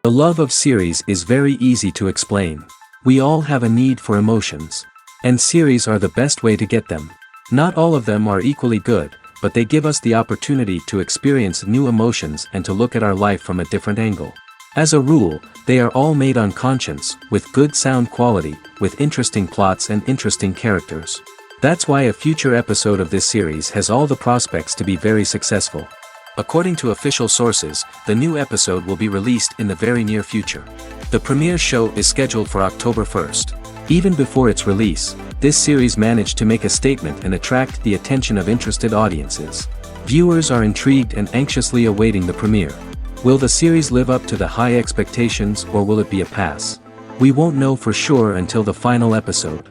The love of series is very easy to explain. We all have a need for emotions. And series are the best way to get them. Not all of them are equally good, but they give us the opportunity to experience new emotions and to look at our life from a different angle. As a rule, they are all made on conscience, with good sound quality, with interesting plots and interesting characters. That's why a future episode of this series has all the prospects to be very successful. According to official sources, the new episode will be released in the very near future. The premiere show is scheduled for October 1st. Even before its release, this series managed to make a statement and attract the attention of interested audiences. Viewers are intrigued and anxiously awaiting the premiere. Will the series live up to the high expectations, or will it be a pass? We won't know for sure until the final episode.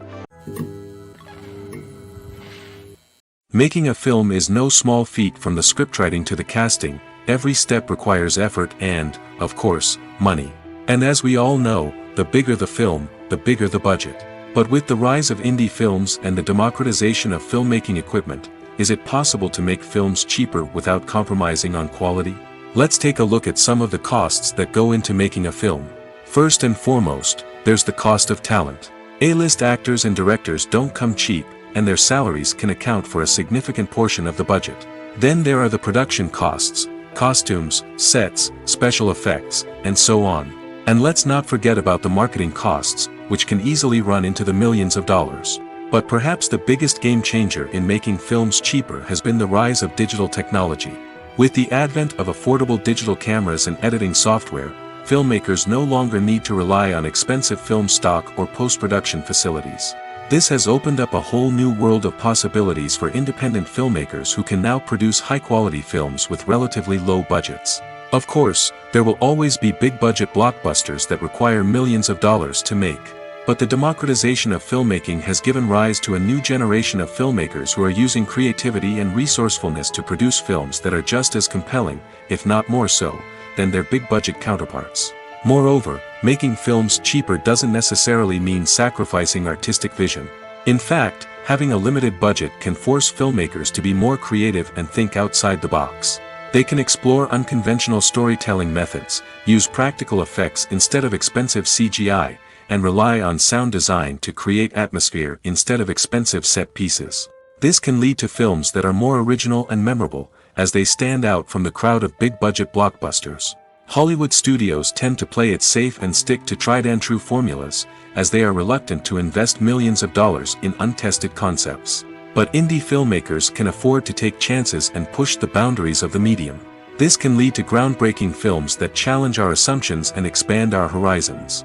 Making a film is no small feat. From the scriptwriting to the casting, every step requires effort and, of course, money. And as we all know, the bigger the film, the bigger the budget. But with the rise of indie films and the democratization of filmmaking equipment, is it possible to make films cheaper without compromising on quality? Let's take a look at some of the costs that go into making a film. First and foremost, there's the cost of talent. A-list actors and directors don't come cheap, and their salaries can account for a significant portion of the budget. Then there are the production costs, costumes, sets, special effects, and so on. And let's not forget about the marketing costs, which can easily run into the millions of dollars. But perhaps the biggest game changer in making films cheaper has been the rise of digital technology. With the advent of affordable digital cameras and editing software, filmmakers no longer need to rely on expensive film stock or post-production facilities. This has opened up a whole new world of possibilities for independent filmmakers who can now produce high-quality films with relatively low budgets. Of course, there will always be big-budget blockbusters that require millions of dollars to make. But the democratization of filmmaking has given rise to a new generation of filmmakers who are using creativity and resourcefulness to produce films that are just as compelling, if not more so, than their big-budget counterparts. Moreover, making films cheaper doesn't necessarily mean sacrificing artistic vision. In fact, having a limited budget can force filmmakers to be more creative and think outside the box. They can explore unconventional storytelling methods, use practical effects instead of expensive CGI, and rely on sound design to create atmosphere instead of expensive set pieces. This can lead to films that are more original and memorable, as they stand out from the crowd of big-budget blockbusters. Hollywood studios tend to play it safe and stick to tried-and-true formulas, as they are reluctant to invest millions of dollars in untested concepts. But indie filmmakers can afford to take chances and push the boundaries of the medium. This can lead to groundbreaking films that challenge our assumptions and expand our horizons.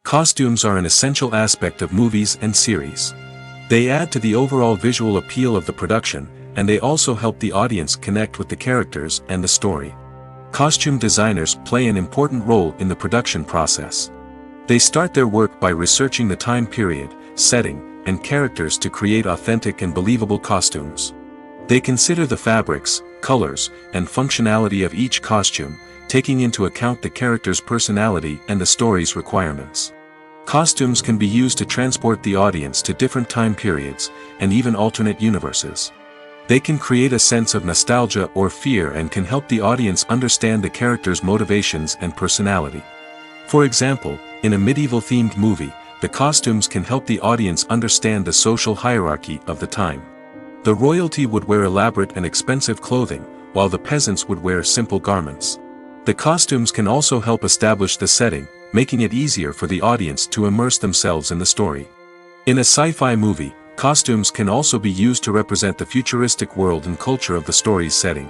Costumes are an essential aspect of movies and series. They add to the overall visual appeal of the production, and they also help the audience connect with the characters and the story. Costume designers play an important role in the production process. They start their work by researching the time period, setting, and characters to create authentic and believable costumes. They consider the fabrics, colors, and functionality of each costume, taking into account the character's personality and the story's requirements. Costumes can be used to transport the audience to different time periods, and even alternate universes. They can create a sense of nostalgia or fear and can help the audience understand the character's motivations and personality. For example, in a medieval-themed movie, the costumes can help the audience understand the social hierarchy of the time. The royalty would wear elaborate and expensive clothing, while the peasants would wear simple garments. The costumes can also help establish the setting, making it easier for the audience to immerse themselves in the story. In a sci-fi movie, costumes can also be used to represent the futuristic world and culture of the story's setting.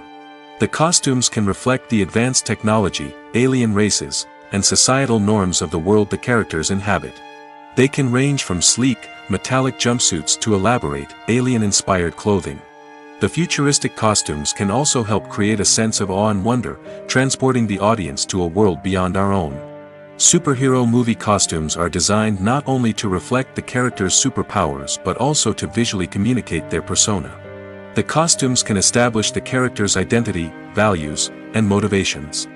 The costumes can reflect the advanced technology, alien races, and societal norms of the world the characters inhabit. They can range from sleek, metallic jumpsuits to elaborate, alien-inspired clothing. The futuristic costumes can also help create a sense of awe and wonder, transporting the audience to a world beyond our own. Superhero movie costumes are designed not only to reflect the character's superpowers but also to visually communicate their persona. The costumes can establish the character's identity, values, and motivations.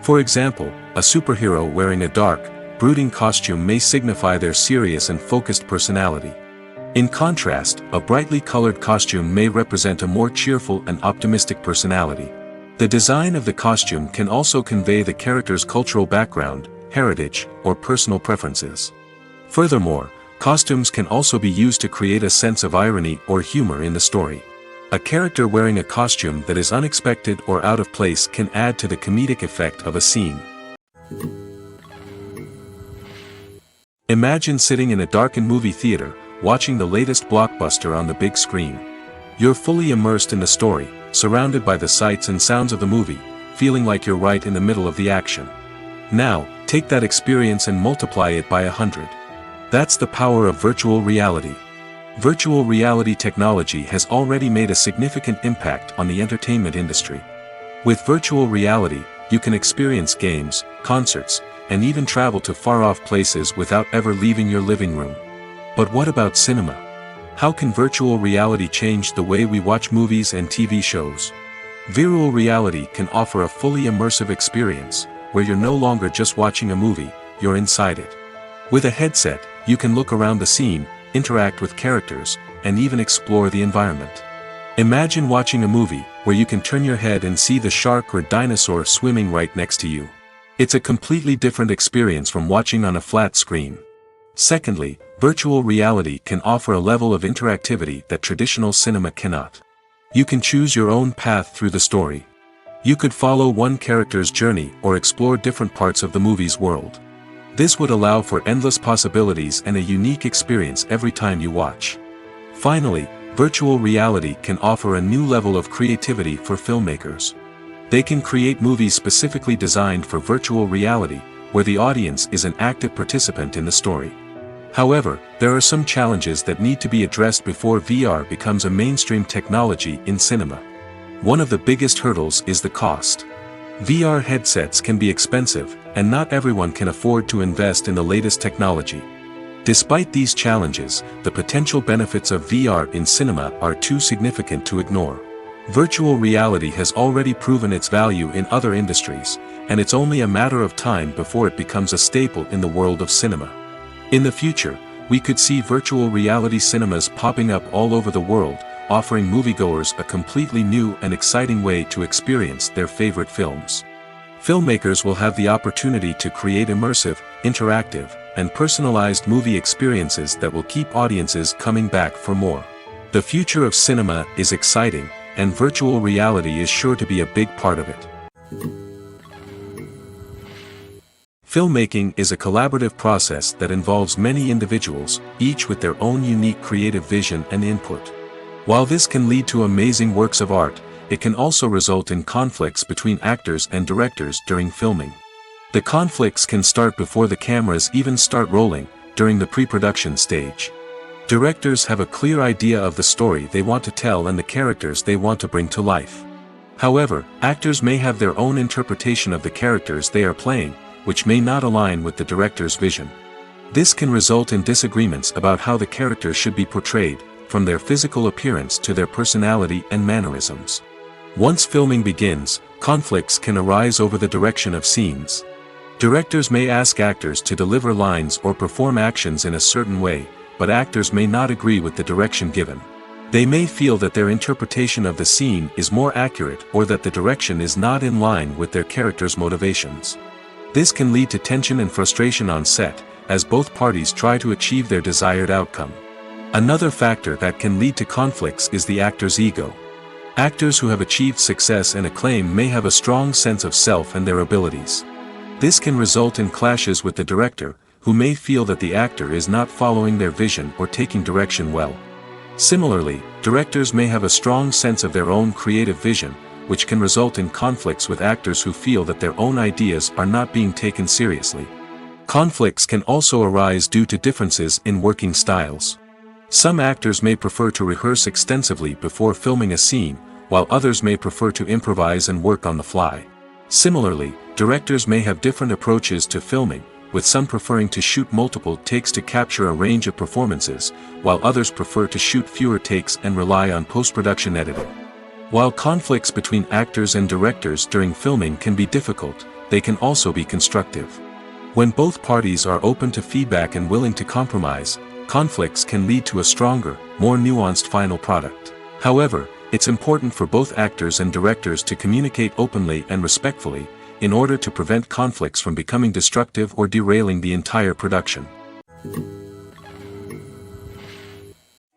For example, a superhero wearing a dark, brooding costume may signify their serious and focused personality. In contrast, a brightly colored costume may represent a more cheerful and optimistic personality. The design of the costume can also convey the character's cultural background, heritage, or personal preferences. Furthermore, costumes can also be used to create a sense of irony or humor in the story. A character wearing a costume that is unexpected or out of place can add to the comedic effect of a scene. Imagine sitting in a darkened movie theater, watching the latest blockbuster on the big screen. You're fully immersed in the story, surrounded by the sights and sounds of the movie, feeling like you're right in the middle of the action. Now, take that experience and multiply it by 100. That's the power of virtual reality. Virtual reality technology has already made a significant impact on the entertainment industry. With virtual reality, you can experience games, concerts, and even travel to far-off places without ever leaving your living room. But what about cinema? How can virtual reality change the way we watch movies and TV shows? Virtual reality can offer a fully immersive experience, where you're no longer just watching a movie, you're inside it. With a headset, you can look around the scene, interact with characters, and even explore the environment. Imagine watching a movie, where you can turn your head and see the shark or dinosaur swimming right next to you. It's a completely different experience from watching on a flat screen. Secondly, virtual reality can offer a level of interactivity that traditional cinema cannot. You can choose your own path through the story. You could follow one character's journey or explore different parts of the movie's world. This would allow for endless possibilities and a unique experience every time you watch. Finally, virtual reality can offer a new level of creativity for filmmakers. They can create movies specifically designed for virtual reality, where the audience is an active participant in the story. However, there are some challenges that need to be addressed before VR becomes a mainstream technology in cinema. One of the biggest hurdles is the cost. VR headsets can be expensive, and not everyone can afford to invest in the latest technology. Despite these challenges, the potential benefits of VR in cinema are too significant to ignore. Virtual reality has already proven its value in other industries, and it's only a matter of time before it becomes a staple in the world of cinema. In the future, we could see virtual reality cinemas popping up all over the world, offering moviegoers a completely new and exciting way to experience their favorite films. Filmmakers will have the opportunity to create immersive, interactive, and personalized movie experiences that will keep audiences coming back for more. The future of cinema is exciting, and virtual reality is sure to be a big part of it. Filmmaking is a collaborative process that involves many individuals, each with their own unique creative vision and input. While this can lead to amazing works of art, it can also result in conflicts between actors and directors during filming. The conflicts can start before the cameras even start rolling, during the pre-production stage. Directors have a clear idea of the story they want to tell and the characters they want to bring to life. However, actors may have their own interpretation of the characters they are playing, which may not align with the director's vision. This can result in disagreements about how the characters should be portrayed, from their physical appearance to their personality and mannerisms. Once filming begins, conflicts can arise over the direction of scenes. Directors may ask actors to deliver lines or perform actions in a certain way, but actors may not agree with the direction given. They may feel that their interpretation of the scene is more accurate or that the direction is not in line with their character's motivations. This can lead to tension and frustration on set, as both parties try to achieve their desired outcome. Another factor that can lead to conflicts is the actor's ego. Actors who have achieved success and acclaim may have a strong sense of self and their abilities. This can result in clashes with the director, who may feel that the actor is not following their vision or taking direction well. Similarly, directors may have a strong sense of their own creative vision, which can result in conflicts with actors who feel that their own ideas are not being taken seriously. Conflicts can also arise due to differences in working styles. Some actors may prefer to rehearse extensively before filming a scene, while others may prefer to improvise and work on the fly. Similarly, directors may have different approaches to filming, with some preferring to shoot multiple takes to capture a range of performances, while others prefer to shoot fewer takes and rely on post-production editing. While conflicts between actors and directors during filming can be difficult, they can also be constructive. When both parties are open to feedback and willing to compromise, conflicts can lead to a stronger, more nuanced final product. However, It's important for both actors and directors to communicate openly and respectfully, in order to prevent conflicts from becoming destructive or derailing the entire production.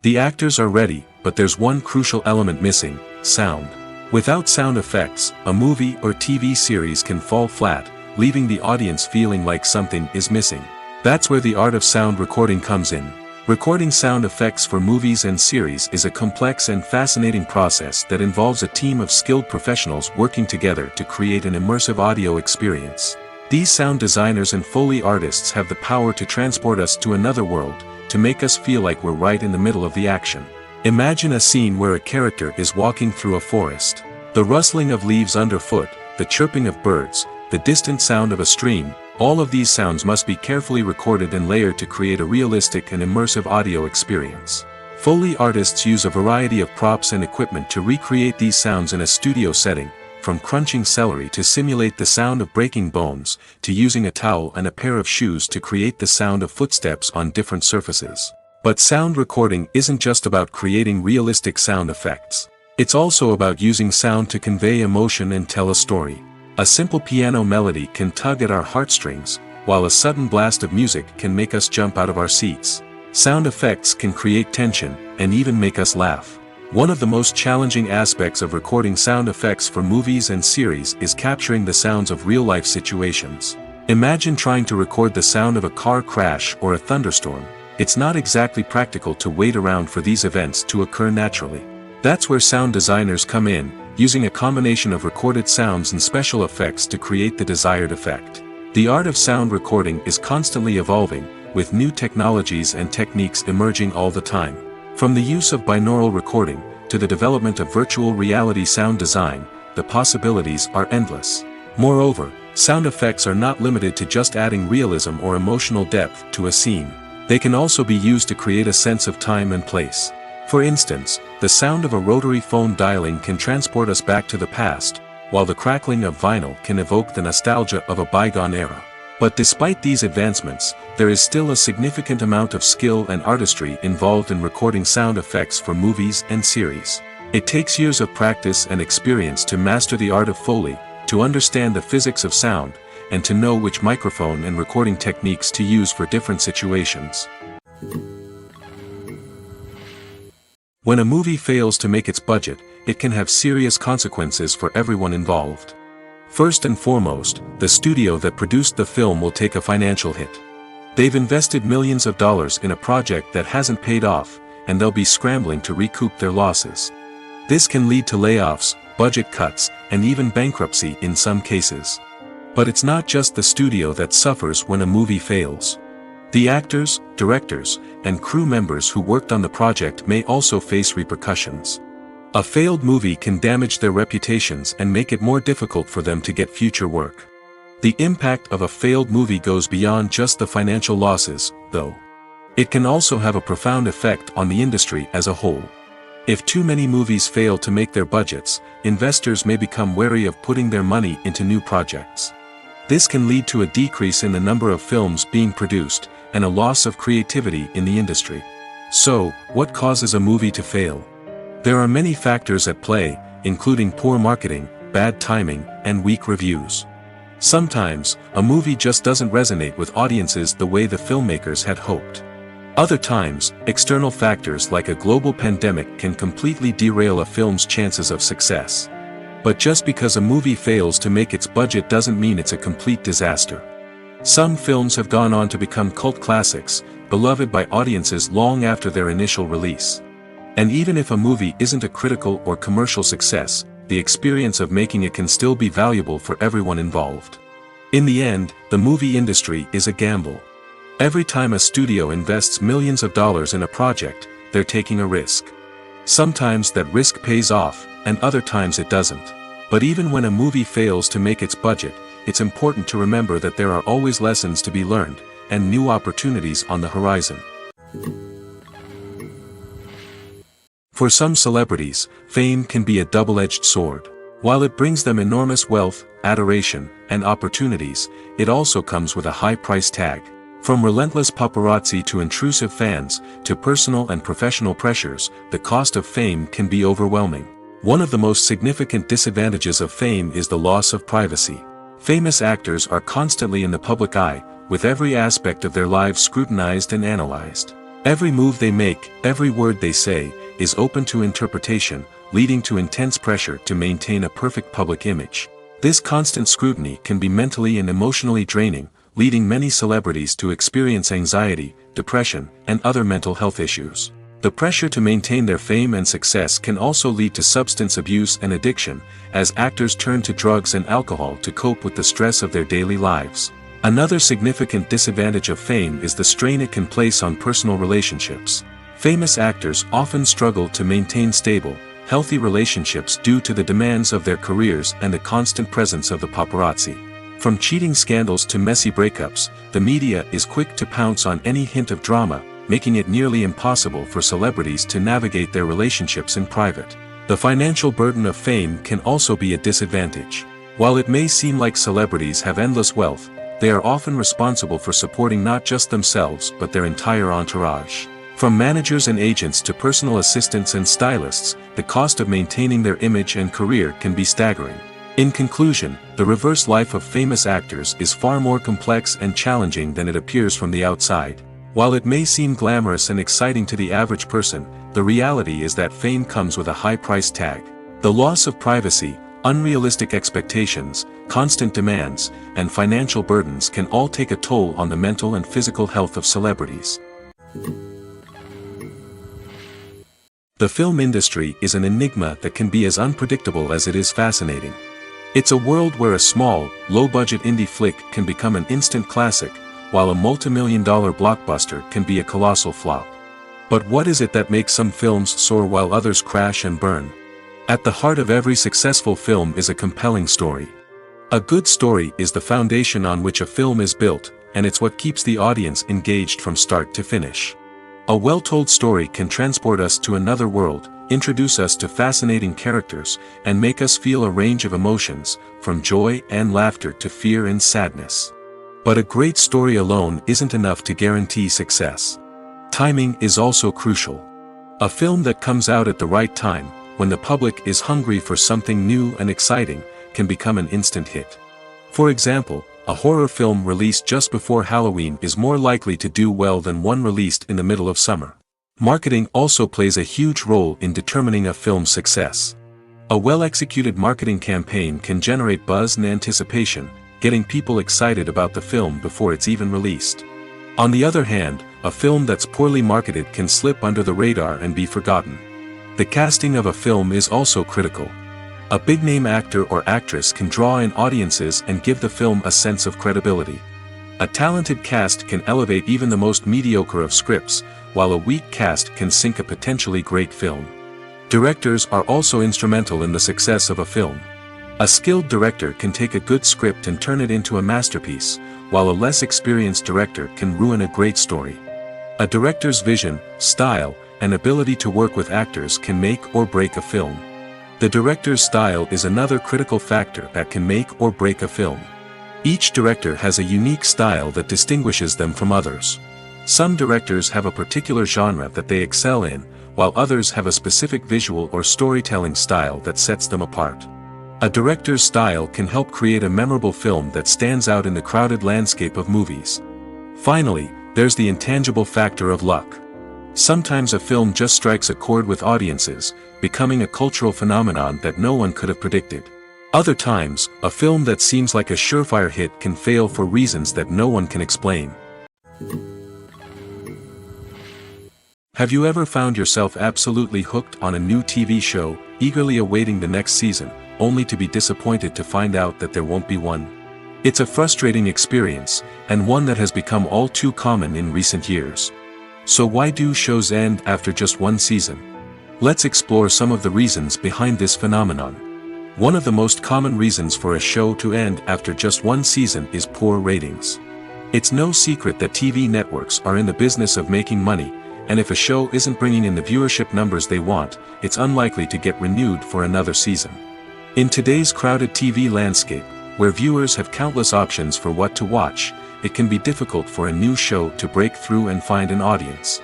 The actors are ready, but there's one crucial element missing: sound. Without sound effects, a movie or TV series can fall flat, leaving the audience feeling like something is missing. That's where the art of sound recording comes in. Recording sound effects for movies and series is a complex and fascinating process that involves a team of skilled professionals working together to create an immersive audio experience. These sound designers and Foley artists have the power to transport us to another world, to make us feel like we're right in the middle of the action. Imagine a scene where a character is walking through a forest. The rustling of leaves underfoot, the chirping of birds, the distant sound of a stream, all of these sounds must be carefully recorded and layered to create a realistic and immersive audio experience. Foley artists use a variety of props and equipment to recreate these sounds in a studio setting, from crunching celery to simulate the sound of breaking bones, to using a towel and a pair of shoes to create the sound of footsteps on different surfaces. But sound recording isn't just about creating realistic sound effects. It's also about using sound to convey emotion and tell a story. A simple piano melody can tug at our heartstrings, while a sudden blast of music can make us jump out of our seats. Sound effects can create tension, and even make us laugh. One of the most challenging aspects of recording sound effects for movies and series is capturing the sounds of real-life situations. Imagine trying to record the sound of a car crash or a thunderstorm. It's not exactly practical to wait around for these events to occur naturally. That's where sound designers come in, using a combination of recorded sounds and special effects to create the desired effect. The art of sound recording is constantly evolving, with new technologies and techniques emerging all the time. From the use of binaural recording, to the development of virtual reality sound design, the possibilities are endless. Moreover, sound effects are not limited to just adding realism or emotional depth to a scene. They can also be used to create a sense of time and place. For instance, the sound of a rotary phone dialing can transport us back to the past, while the crackling of vinyl can evoke the nostalgia of a bygone era. But despite these advancements, there is still a significant amount of skill and artistry involved in recording sound effects for movies and series. It takes years of practice and experience to master the art of Foley, to understand the physics of sound, and to know which microphone and recording techniques to use for different situations. When a movie fails to make its budget, it can have serious consequences for everyone involved. First and foremost, the studio that produced the film will take a financial hit. They've invested millions of dollars in a project that hasn't paid off, and they'll be scrambling to recoup their losses. This can lead to layoffs, budget cuts, and even bankruptcy in some cases. But it's not just the studio that suffers when a movie fails. The actors, directors, and crew members who worked on the project may also face repercussions. A failed movie can damage their reputations and make it more difficult for them to get future work. The impact of a failed movie goes beyond just the financial losses, though. It can also have a profound effect on the industry as a whole. If too many movies fail to make their budgets, investors may become wary of putting their money into new projects. This can lead to a decrease in the number of films being produced, and a loss of creativity in the industry. So, what causes a movie to fail? There are many factors at play, including poor marketing, bad timing, and weak reviews. Sometimes, a movie just doesn't resonate with audiences the way the filmmakers had hoped. Other times, external factors like a global pandemic can completely derail a film's chances of success. But just because a movie fails to make its budget doesn't mean it's a complete disaster. Some films have gone on to become cult classics, beloved by audiences long after their initial release. And even if a movie isn't a critical or commercial success, the experience of making it can still be valuable for everyone involved. In the end, the movie industry is a gamble. Every time a studio invests millions of dollars in a project, they're taking a risk. Sometimes that risk pays off, and other times it doesn't. But even when a movie fails to make its budget, it's important to remember that there are always lessons to be learned, and new opportunities on the horizon. For some celebrities, fame can be a double-edged sword. While it brings them enormous wealth, adoration, and opportunities, it also comes with a high price tag. From relentless paparazzi to intrusive fans, to personal and professional pressures, the cost of fame can be overwhelming. One of the most significant disadvantages of fame is the loss of privacy. Famous actors are constantly in the public eye, with every aspect of their lives scrutinized and analyzed. Every move they make, every word they say, is open to interpretation, leading to intense pressure to maintain a perfect public image. This constant scrutiny can be mentally and emotionally draining, leading many celebrities to experience anxiety, depression, and other mental health issues. The pressure to maintain their fame and success can also lead to substance abuse and addiction, as actors turn to drugs and alcohol to cope with the stress of their daily lives. Another significant disadvantage of fame is the strain it can place on personal relationships. Famous actors often struggle to maintain stable, healthy relationships due to the demands of their careers and the constant presence of the paparazzi. From cheating scandals to messy breakups, the media is quick to pounce on any hint of drama, making it nearly impossible for celebrities to navigate their relationships in private. The financial burden of fame can also be a disadvantage. While it may seem like celebrities have endless wealth, they are often responsible for supporting not just themselves but their entire entourage. From managers and agents to personal assistants and stylists, the cost of maintaining their image and career can be staggering. In conclusion, the reverse life of famous actors is far more complex and challenging than it appears from the outside. While it may seem glamorous and exciting to the average person, the reality is that fame comes with a high price tag. The loss of privacy, unrealistic expectations, constant demands, and financial burdens can all take a toll on the mental and physical health of celebrities. The film industry is an enigma that can be as unpredictable as it is fascinating. It's a world where a small, low-budget indie flick can become an instant classic, while a multi-million-dollar blockbuster can be a colossal flop. But what is it that makes some films soar while others crash and burn? At the heart of every successful film is a compelling story. A good story is the foundation on which a film is built, and it's what keeps the audience engaged from start to finish. A well-told story can transport us to another world, introduce us to fascinating characters, and make us feel a range of emotions, from joy and laughter to fear and sadness. But a great story alone isn't enough to guarantee success. Timing is also crucial. A film that comes out at the right time, when the public is hungry for something new and exciting, can become an instant hit. For example, a horror film released just before Halloween is more likely to do well than one released in the middle of summer. Marketing also plays a huge role in determining a film's success. A well-executed marketing campaign can generate buzz and anticipation, getting people excited about the film before it's even released. On the other hand, a film that's poorly marketed can slip under the radar and be forgotten. The casting of a film is also critical. A big-name actor or actress can draw in audiences and give the film a sense of credibility. A talented cast can elevate even the most mediocre of scripts, while a weak cast can sink a potentially great film. Directors are also instrumental in the success of a film. A skilled director can take a good script and turn it into a masterpiece, while a less experienced director can ruin a great story. A director's vision, style, and ability to work with actors can make or break a film. The director's style is another critical factor that can make or break a film. Each director has a unique style that distinguishes them from others. Some directors have a particular genre that they excel in, while others have a specific visual or storytelling style that sets them apart. A director's style can help create a memorable film that stands out in the crowded landscape of movies. Finally, there's the intangible factor of luck. Sometimes a film just strikes a chord with audiences, becoming a cultural phenomenon that no one could have predicted. Other times, a film that seems like a surefire hit can fail for reasons that no one can explain. Have you ever found yourself absolutely hooked on a new TV show, eagerly awaiting the next season, only to be disappointed to find out that there won't be one? It's a frustrating experience, and one that has become all too common in recent years. So why do shows end after just one season? Let's explore some of the reasons behind this phenomenon. One of the most common reasons for a show to end after just one season is poor ratings. It's no secret that TV networks are in the business of making money, and if a show isn't bringing in the viewership numbers they want, it's unlikely to get renewed for another season. In today's crowded TV landscape, where viewers have countless options for what to watch, it can be difficult for a new show to break through and find an audience.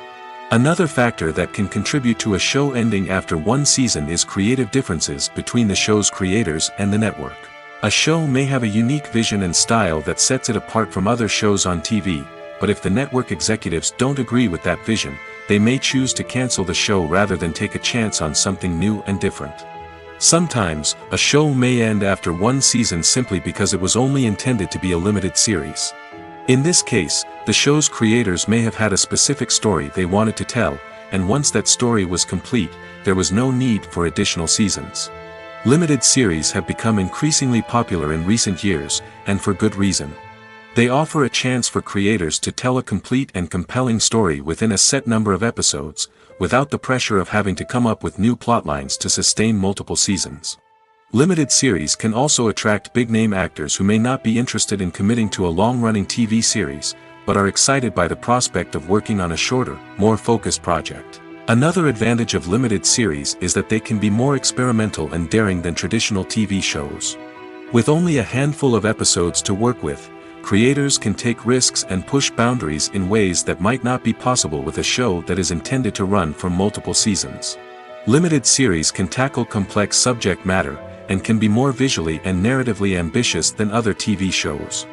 Another factor that can contribute to a show ending after one season is creative differences between the show's creators and the network. A show may have a unique vision and style that sets it apart from other shows on TV, but if the network executives don't agree with that vision, they may choose to cancel the show rather than take a chance on something new and different. Sometimes, a show may end after one season simply because it was only intended to be a limited series. In this case, the show's creators may have had a specific story they wanted to tell, and once that story was complete, there was no need for additional seasons. Limited series have become increasingly popular in recent years, and for good reason. They offer a chance for creators to tell a complete and compelling story within a set number of episodes, without the pressure of having to come up with new plotlines to sustain multiple seasons. Limited series can also attract big-name actors who may not be interested in committing to a long-running TV series, but are excited by the prospect of working on a shorter, more focused project. Another advantage of limited series is that they can be more experimental and daring than traditional TV shows. With only a handful of episodes to work with, creators can take risks and push boundaries in ways that might not be possible with a show that is intended to run for multiple seasons. Limited series can tackle complex subject matter, and can be more visually and narratively ambitious than other TV shows.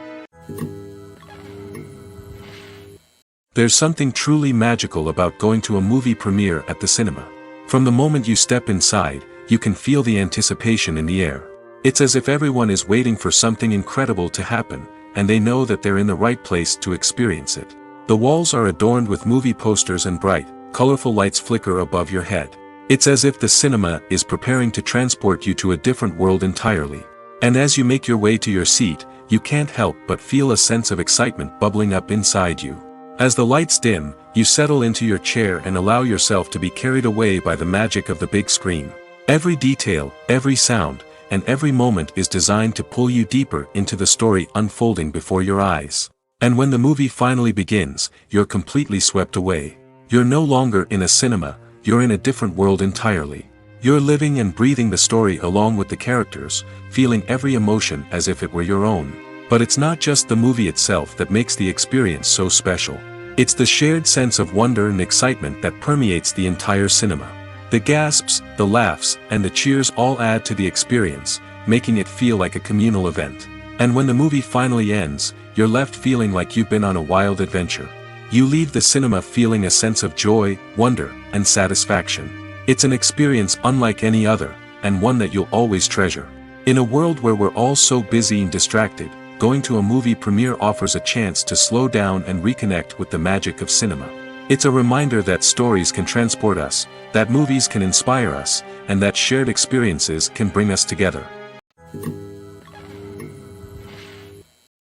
There's something truly magical about going to a movie premiere at the cinema. From the moment you step inside, you can feel the anticipation in the air. It's as if everyone is waiting for something incredible to happen, and they know that they're in the right place to experience it. The walls are adorned with movie posters and bright, colorful lights flicker above your head. It's as if the cinema is preparing to transport you to a different world entirely. And as you make your way to your seat, you can't help but feel a sense of excitement bubbling up inside you. As the lights dim, you settle into your chair and allow yourself to be carried away by the magic of the big screen. Every detail, every sound, and every moment is designed to pull you deeper into the story unfolding before your eyes. And when the movie finally begins, you're completely swept away. You're no longer in a cinema, you're in a different world entirely. You're living and breathing the story along with the characters, feeling every emotion as if it were your own. But it's not just the movie itself that makes the experience so special. It's the shared sense of wonder and excitement that permeates the entire cinema. The gasps, the laughs, and the cheers all add to the experience, making it feel like a communal event. And when the movie finally ends, you're left feeling like you've been on a wild adventure. You leave the cinema feeling a sense of joy, wonder, and satisfaction. It's an experience unlike any other, and one that you'll always treasure. In a world where we're all so busy and distracted, going to a movie premiere offers a chance to slow down and reconnect with the magic of cinema. It's a reminder that stories can transport us, that movies can inspire us, and that shared experiences can bring us together.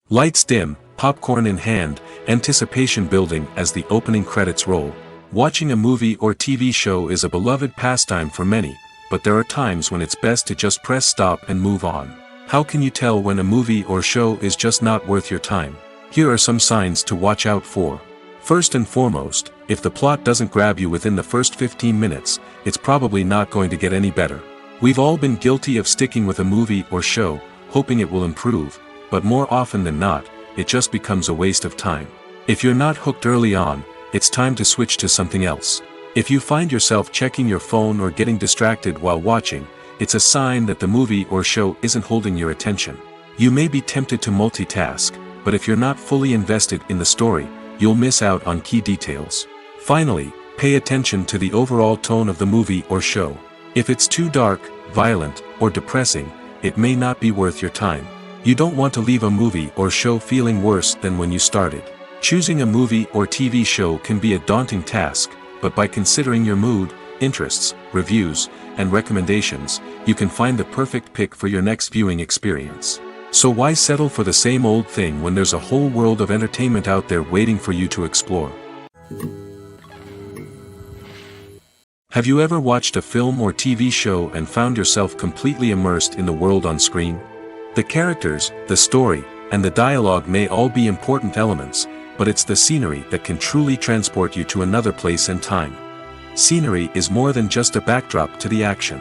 Lights dim, popcorn in hand, anticipation building as the opening credits roll. Watching a movie or TV show is a beloved pastime for many, but there are times when it's best to just press stop and move on. How can you tell when a movie or show is just not worth your time? Here are some signs to watch out for. First and foremost, if the plot doesn't grab you within the first 15 minutes, it's probably not going to get any better. We've all been guilty of sticking with a movie or show, hoping it will improve, but more often than not, it just becomes a waste of time. If you're not hooked early on, it's time to switch to something else. If you find yourself checking your phone or getting distracted while watching, it's a sign that the movie or show isn't holding your attention. You may be tempted to multitask, but if you're not fully invested in the story, you'll miss out on key details. Finally, pay attention to the overall tone of the movie or show. If it's too dark, violent, or depressing, it may not be worth your time. You don't want to leave a movie or show feeling worse than when you started. Choosing a movie or TV show can be a daunting task, but by considering your mood, interests, reviews, and recommendations, you can find the perfect pick for your next viewing experience. So why settle for the same old thing when there's a whole world of entertainment out there waiting for you to explore? Have you ever watched a film or TV show and found yourself completely immersed in the world on screen? The characters, the story, and the dialogue may all be important elements, but it's the scenery that can truly transport you to another place and time. Scenery is more than just a backdrop to the action.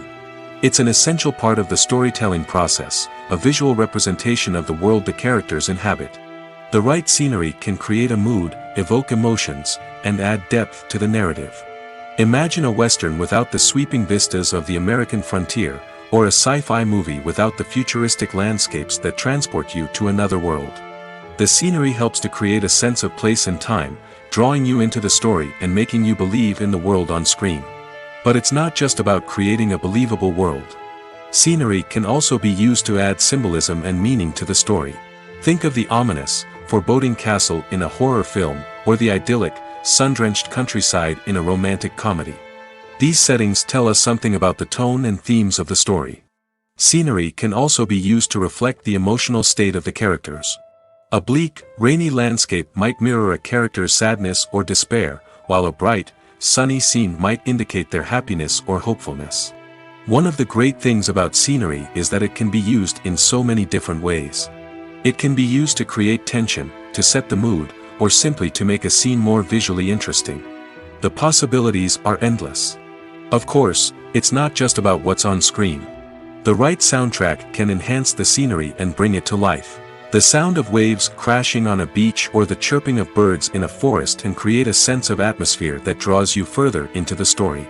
It's an essential part of the storytelling process, a visual representation of the world the characters inhabit. The right scenery can create a mood, evoke emotions, and add depth to the narrative. Imagine a western without the sweeping vistas of the American frontier, or a sci-fi movie without the futuristic landscapes that transport you to another world. The scenery helps to create a sense of place and time, drawing you into the story and making you believe in the world on screen. But it's not just about creating a believable world. Scenery can also be used to add symbolism and meaning to the story. Think of the ominous, foreboding castle in a horror film, or the idyllic, sun-drenched countryside in a romantic comedy. These settings tell us something about the tone and themes of the story. Scenery can also be used to reflect the emotional state of the characters. A bleak, rainy landscape might mirror a character's sadness or despair, while a bright, sunny scene might indicate their happiness or hopefulness. One of the great things about scenery is that it can be used in so many different ways. It can be used to create tension, to set the mood, or simply to make a scene more visually interesting. The possibilities are endless. Of course, it's not just about what's on screen. The right soundtrack can enhance the scenery and bring it to life. The sound of waves crashing on a beach or the chirping of birds in a forest can create a sense of atmosphere that draws you further into the story.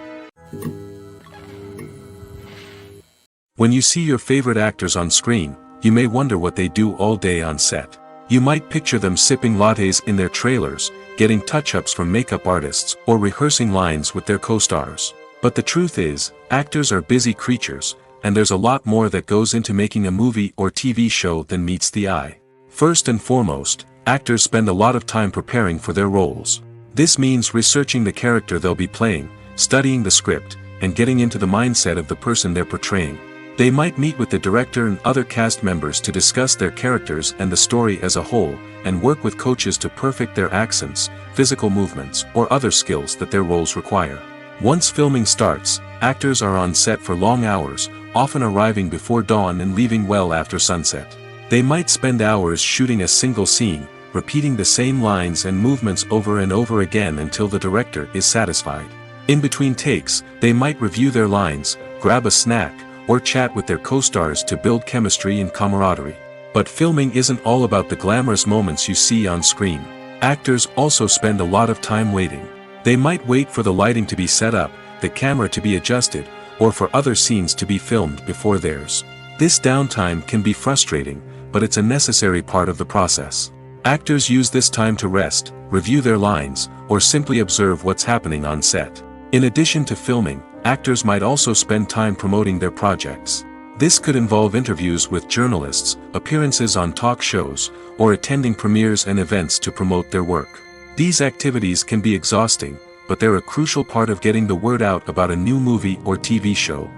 When you see your favorite actors on screen, you may wonder what they do all day on set. You might picture them sipping lattes in their trailers, getting touch-ups from makeup artists, or rehearsing lines with their co-stars. But the truth is, actors are busy creatures, and there's a lot more that goes into making a movie or TV show than meets the eye. First and foremost, actors spend a lot of time preparing for their roles. This means researching the character they'll be playing, studying the script, and getting into the mindset of the person they're portraying. They might meet with the director and other cast members to discuss their characters and the story as a whole, and work with coaches to perfect their accents, physical movements, or other skills that their roles require. Once filming starts, actors are on set for long hours, often arriving before dawn and leaving well after sunset. They might spend hours shooting a single scene, repeating the same lines and movements over and over again until the director is satisfied. In between takes, they might review their lines, grab a snack, or chat with their co-stars to build chemistry and camaraderie. But filming isn't all about the glamorous moments you see on screen. Actors also spend a lot of time waiting. They might wait for the lighting to be set up, the camera to be adjusted, or for other scenes to be filmed before theirs. This downtime can be frustrating, but it's a necessary part of the process. Actors use this time to rest, review their lines, or simply observe what's happening on set. In addition to filming, actors might also spend time promoting their projects. This could involve interviews with journalists, appearances on talk shows, or attending premieres and events to promote their work. These activities can be exhausting, but they're a crucial part of getting the word out about a new movie or TV show.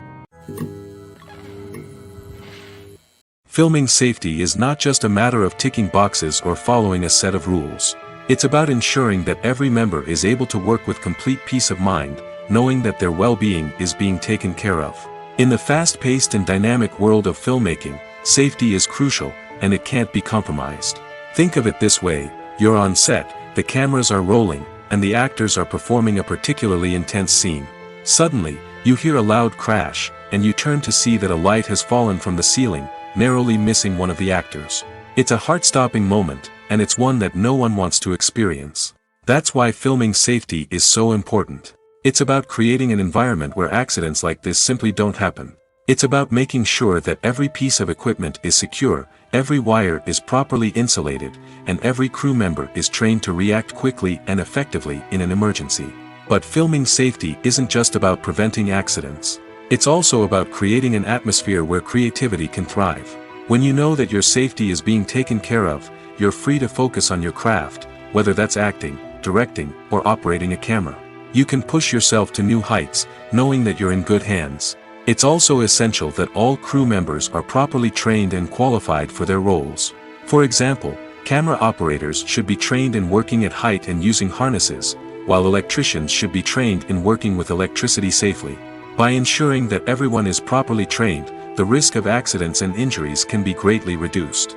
Filming safety is not just a matter of ticking boxes or following a set of rules. It's about ensuring that every member is able to work with complete peace of mind, knowing that their well-being is being taken care of. In the fast-paced and dynamic world of filmmaking, safety is crucial, and it can't be compromised. Think of it this way: you're on set, the cameras are rolling, and the actors are performing a particularly intense scene. Suddenly, you hear a loud crash, and you turn to see that a light has fallen from the ceiling, narrowly missing one of the actors. It's a heart-stopping moment, and it's one that no one wants to experience. That's why filming safety is so important. It's about creating an environment where accidents like this simply don't happen. It's about making sure that every piece of equipment is secure, every wire is properly insulated, and every crew member is trained to react quickly and effectively in an emergency. But filming safety isn't just about preventing accidents. It's also about creating an atmosphere where creativity can thrive. When you know that your safety is being taken care of, you're free to focus on your craft, whether that's acting, directing, or operating a camera. You can push yourself to new heights, knowing that you're in good hands. It's also essential that all crew members are properly trained and qualified for their roles. For example, camera operators should be trained in working at height and using harnesses, while electricians should be trained in working with electricity safely. By ensuring that everyone is properly trained, the risk of accidents and injuries can be greatly reduced.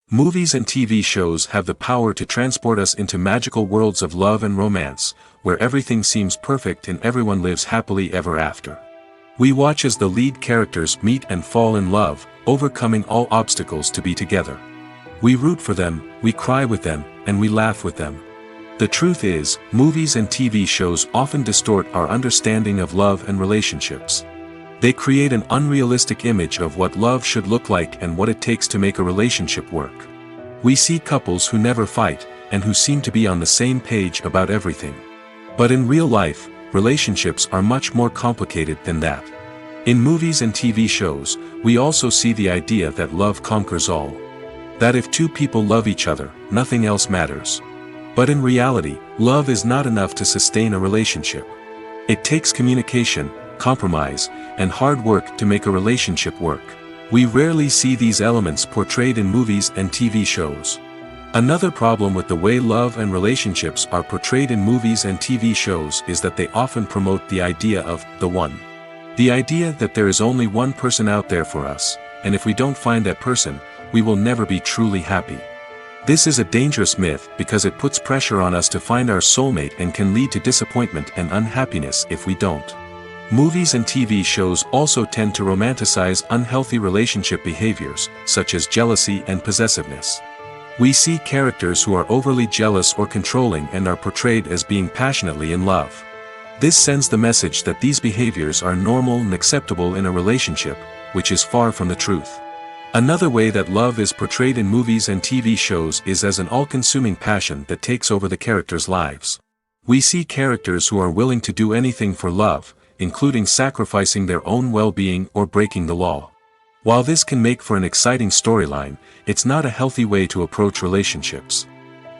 Movies and TV shows have the power to transport us into magical worlds of love and romance, where everything seems perfect and everyone lives happily ever after. We watch as the lead characters meet and fall in love, overcoming all obstacles to be together. We root for them, we cry with them, and we laugh with them. The truth is, movies and TV shows often distort our understanding of love and relationships. They create an unrealistic image of what love should look like and what it takes to make a relationship work. We see couples who never fight, and who seem to be on the same page about everything. But in real life, relationships are much more complicated than that. In movies and TV shows, we also see the idea that love conquers all. That if two people love each other, nothing else matters. But in reality, love is not enough to sustain a relationship. It takes communication, compromise, and hard work to make a relationship work. We rarely see these elements portrayed in movies and TV shows. Another problem with the way love and relationships are portrayed in movies and TV shows is that they often promote the idea of the one. The idea that there is only one person out there for us, and if we don't find that person, we will never be truly happy. This is a dangerous myth because it puts pressure on us to find our soulmate and can lead to disappointment and unhappiness if we don't. Movies and TV shows also tend to romanticize unhealthy relationship behaviors, such as jealousy and possessiveness. We see characters who are overly jealous or controlling and are portrayed as being passionately in love. This sends the message that these behaviors are normal and acceptable in a relationship, which is far from the truth. Another way that love is portrayed in movies and TV shows is as an all-consuming passion that takes over the characters' lives. We see characters who are willing to do anything for love, including sacrificing their own well-being or breaking the law. While this can make for an exciting storyline, it's not a healthy way to approach relationships.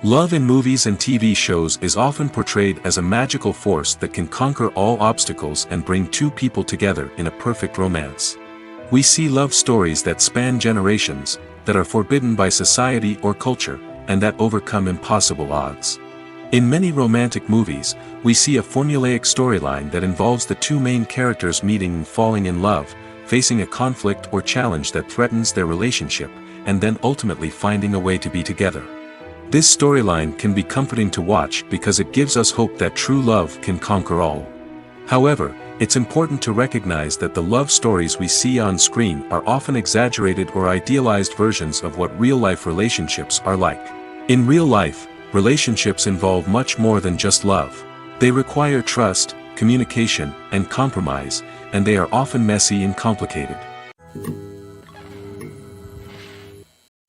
Love in movies and TV shows is often portrayed as a magical force that can conquer all obstacles and bring two people together in a perfect romance. We see love stories that span generations, that are forbidden by society or culture, and that overcome impossible odds. In many romantic movies, we see a formulaic storyline that involves the two main characters meeting and falling in love, facing a conflict or challenge that threatens their relationship, and then ultimately finding a way to be together. This storyline can be comforting to watch because it gives us hope that true love can conquer all. However, it's important to recognize that the love stories we see on screen are often exaggerated or idealized versions of what real-life relationships are like. In real life, relationships involve much more than just love. They require trust, communication, and compromise, and they are often messy and complicated.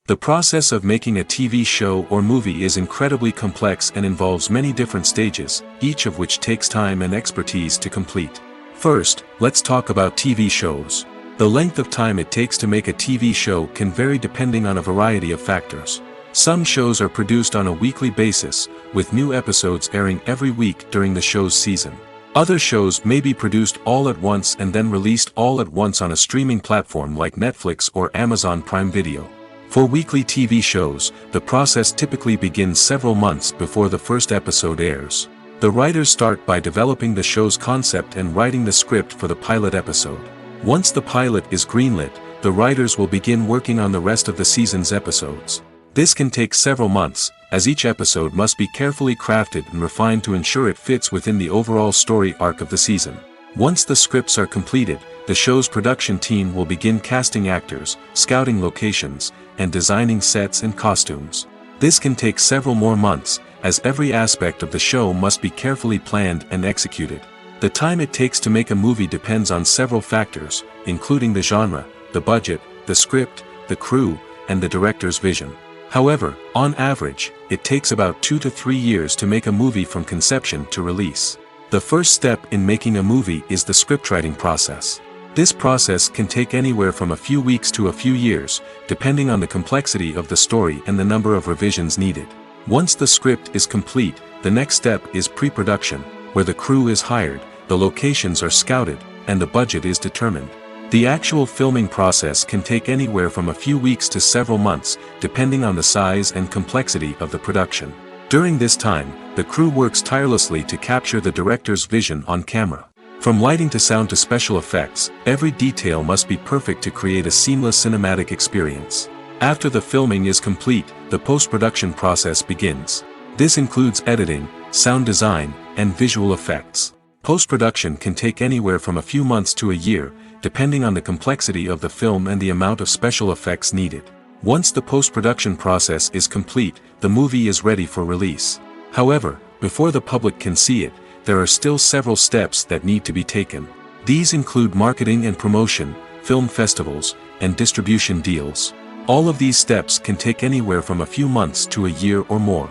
The process of making a TV show or movie is incredibly complex and involves many different stages, each of which takes time and expertise to complete. First, let's talk about TV shows. The length of time it takes to make a TV show can vary depending on a variety of factors. Some shows are produced on a weekly basis, with new episodes airing every week during the show's season. Other shows may be produced all at once and then released all at once on a streaming platform like Netflix or Amazon Prime Video. For weekly TV shows, the process typically begins several months before the first episode airs. The writers start by developing the show's concept and writing the script for the pilot episode. Once the pilot is greenlit, the writers will begin working on the rest of the season's episodes. This can take several months, as each episode must be carefully crafted and refined to ensure it fits within the overall story arc of the season. Once the scripts are completed, the show's production team will begin casting actors, scouting locations, and designing sets and costumes. This can take several more months, as every aspect of the show must be carefully planned and executed. The time it takes to make a movie depends on several factors, including the genre, the budget, the script, the crew, and the director's vision. However, on average, it takes about 2 to 3 years to make a movie from conception to release. The first step in making a movie is the scriptwriting process. This process can take anywhere from a few weeks to a few years, depending on the complexity of the story and the number of revisions needed. Once the script is complete, the next step is pre-production, where the crew is hired, the locations are scouted, and the budget is determined. The actual filming process can take anywhere from a few weeks to several months, depending on the size and complexity of the production. During this time, the crew works tirelessly to capture the director's vision on camera. From lighting to sound to special effects, every detail must be perfect to create a seamless cinematic experience. After the filming is complete, the post-production process begins. This includes editing, sound design, and visual effects. Post-production can take anywhere from a few months to a year, depending on the complexity of the film and the amount of special effects needed. Once the post-production process is complete, the movie is ready for release. However, before the public can see it, there are still several steps that need to be taken. These include marketing and promotion, film festivals, and distribution deals. All of these steps can take anywhere from a few months to a year or more.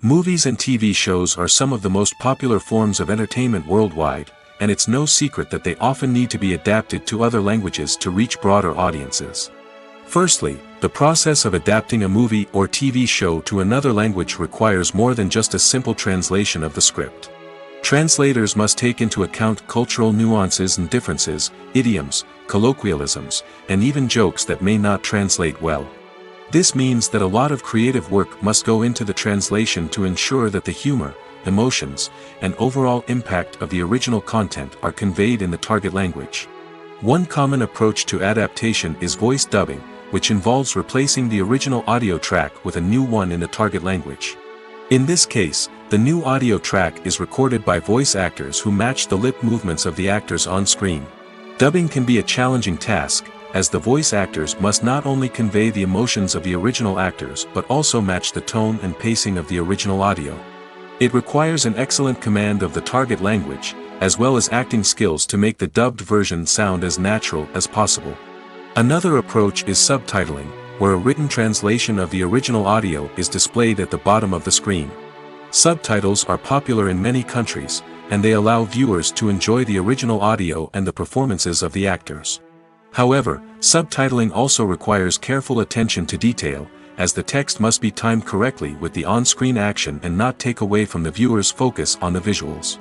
Movies and TV shows are some of the most popular forms of entertainment worldwide, and it's no secret that they often need to be adapted to other languages to reach broader audiences. Firstly, the process of adapting a movie or TV show to another language requires more than just a simple translation of the script. Translators must take into account cultural nuances and differences, idioms, colloquialisms, and even jokes that may not translate well. This means that a lot of creative work must go into the translation to ensure that the humor, emotions, and overall impact of the original content are conveyed in the target language. One common approach to adaptation is voice dubbing, which involves replacing the original audio track with a new one in the target language. In this case, the new audio track is recorded by voice actors who match the lip movements of the actors on screen. Dubbing can be a challenging task, as the voice actors must not only convey the emotions of the original actors but also match the tone and pacing of the original audio. It requires an excellent command of the target language, as well as acting skills to make the dubbed version sound as natural as possible. Another approach is subtitling, where a written translation of the original audio is displayed at the bottom of the screen. Subtitles are popular in many countries, and they allow viewers to enjoy the original audio and the performances of the actors. However, subtitling also requires careful attention to detail, as the text must be timed correctly with the on-screen action and not take away from the viewer's focus on the visuals.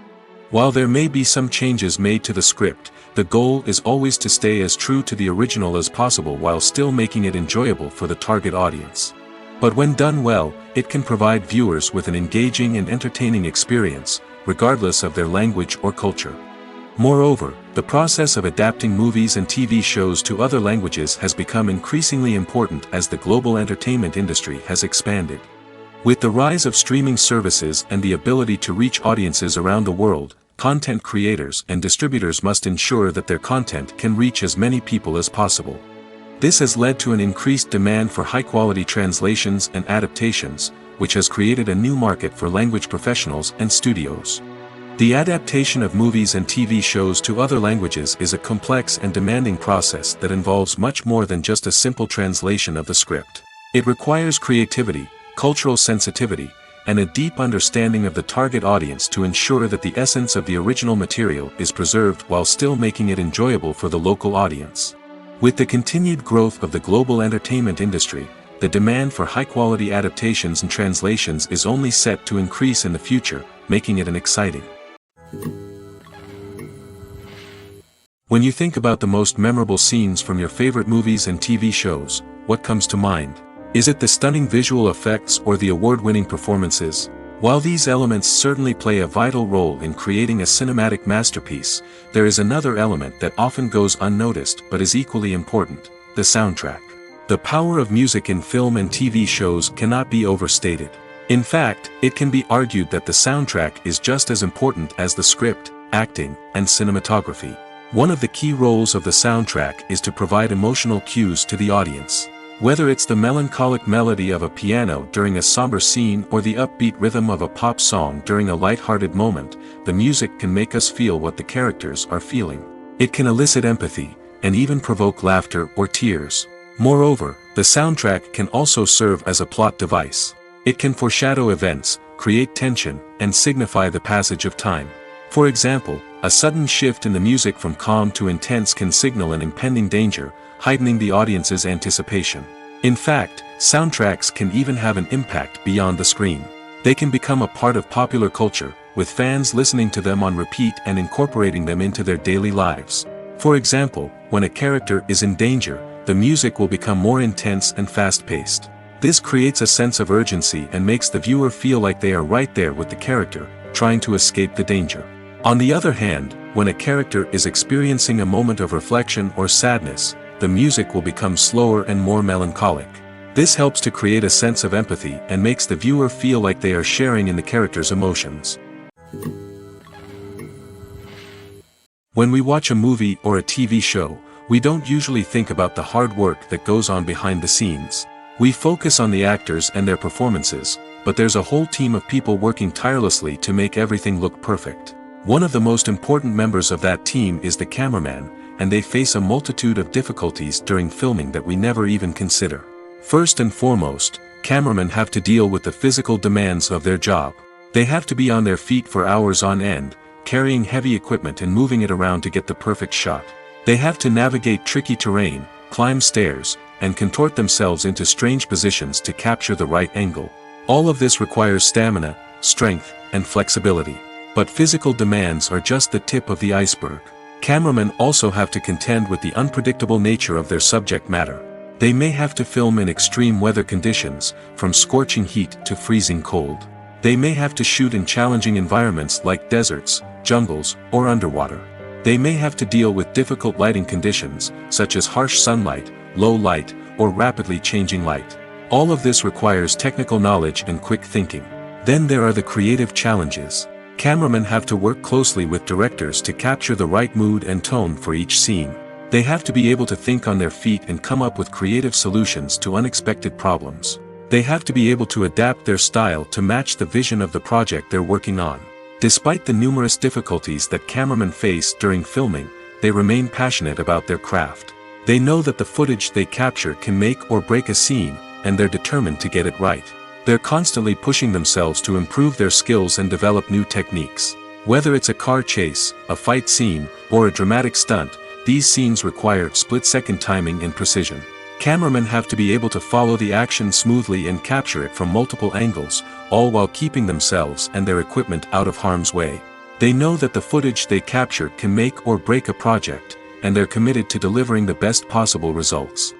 While there may be some changes made to the script, the goal is always to stay as true to the original as possible while still making it enjoyable for the target audience. But when done well, it can provide viewers with an engaging and entertaining experience, regardless of their language or culture. Moreover, the process of adapting movies and TV shows to other languages has become increasingly important as the global entertainment industry has expanded. With the rise of streaming services and the ability to reach audiences around the world, content creators and distributors must ensure that their content can reach as many people as possible. This has led to an increased demand for high-quality translations and adaptations, which has created a new market for language professionals and studios. The adaptation of movies and TV shows to other languages is a complex and demanding process that involves much more than just a simple translation of the script. It requires creativity, cultural sensitivity, and a deep understanding of the target audience to ensure that the essence of the original material is preserved while still making it enjoyable for the local audience. With the continued growth of the global entertainment industry, the demand for high-quality adaptations and translations is only set to increase in the future, making it an exciting. When you think about the most memorable scenes from your favorite movies and TV shows, what comes to mind? Is it the stunning visual effects or the award-winning performances? While these elements certainly play a vital role in creating a cinematic masterpiece, there is another element that often goes unnoticed but is equally important: the soundtrack. The power of music in film and TV shows cannot be overstated. In fact, it can be argued that the soundtrack is just as important as the script, acting, and cinematography. One of the key roles of the soundtrack is to provide emotional cues to the audience. Whether it's the melancholic melody of a piano during a somber scene or the upbeat rhythm of a pop song during a light-hearted moment, the music can make us feel what the characters are feeling. It can elicit empathy, and even provoke laughter or tears. Moreover, the soundtrack can also serve as a plot device. It can foreshadow events, create tension, and signify the passage of time. For example, a sudden shift in the music from calm to intense can signal an impending danger, heightening the audience's anticipation. In fact, soundtracks can even have an impact beyond the screen. They can become a part of popular culture, with fans listening to them on repeat and incorporating them into their daily lives. For example, when a character is in danger, the music will become more intense and fast-paced. This creates a sense of urgency and makes the viewer feel like they are right there with the character, trying to escape the danger. On the other hand, when a character is experiencing a moment of reflection or sadness, the music will become slower and more melancholic. This helps to create a sense of empathy and makes the viewer feel like they are sharing in the character's emotions. When we watch a movie or a TV show, we don't usually think about the hard work that goes on behind the scenes. We focus on the actors and their performances, but there's a whole team of people working tirelessly to make everything look perfect. One of the most important members of that team is the cameraman, and they face a multitude of difficulties during filming that we never even consider. First and foremost, cameramen have to deal with the physical demands of their job. They have to be on their feet for hours on end, carrying heavy equipment and moving it around to get the perfect shot. They have to navigate tricky terrain, climb stairs, and contort themselves into strange positions to capture the right angle. All of this requires stamina, strength, and flexibility. But physical demands are just the tip of the iceberg. Cameramen also have to contend with the unpredictable nature of their subject matter. They may have to film in extreme weather conditions, from scorching heat to freezing cold. They may have to shoot in challenging environments like deserts, jungles, or underwater. They may have to deal with difficult lighting conditions, such as harsh sunlight, low light, or rapidly changing light. All of this requires technical knowledge and quick thinking. Then there are the creative challenges. Cameramen have to work closely with directors to capture the right mood and tone for each scene. They have to be able to think on their feet and come up with creative solutions to unexpected problems. They have to be able to adapt their style to match the vision of the project they're working on. Despite the numerous difficulties that cameramen face during filming, they remain passionate about their craft. They know that the footage they capture can make or break a scene, and they're determined to get it right. They're constantly pushing themselves to improve their skills and develop new techniques. Whether it's a car chase, a fight scene, or a dramatic stunt, these scenes require split-second timing and precision. Cameramen have to be able to follow the action smoothly and capture it from multiple angles, all while keeping themselves and their equipment out of harm's way. They know that the footage they capture can make or break a project, and they're committed to delivering the best possible results.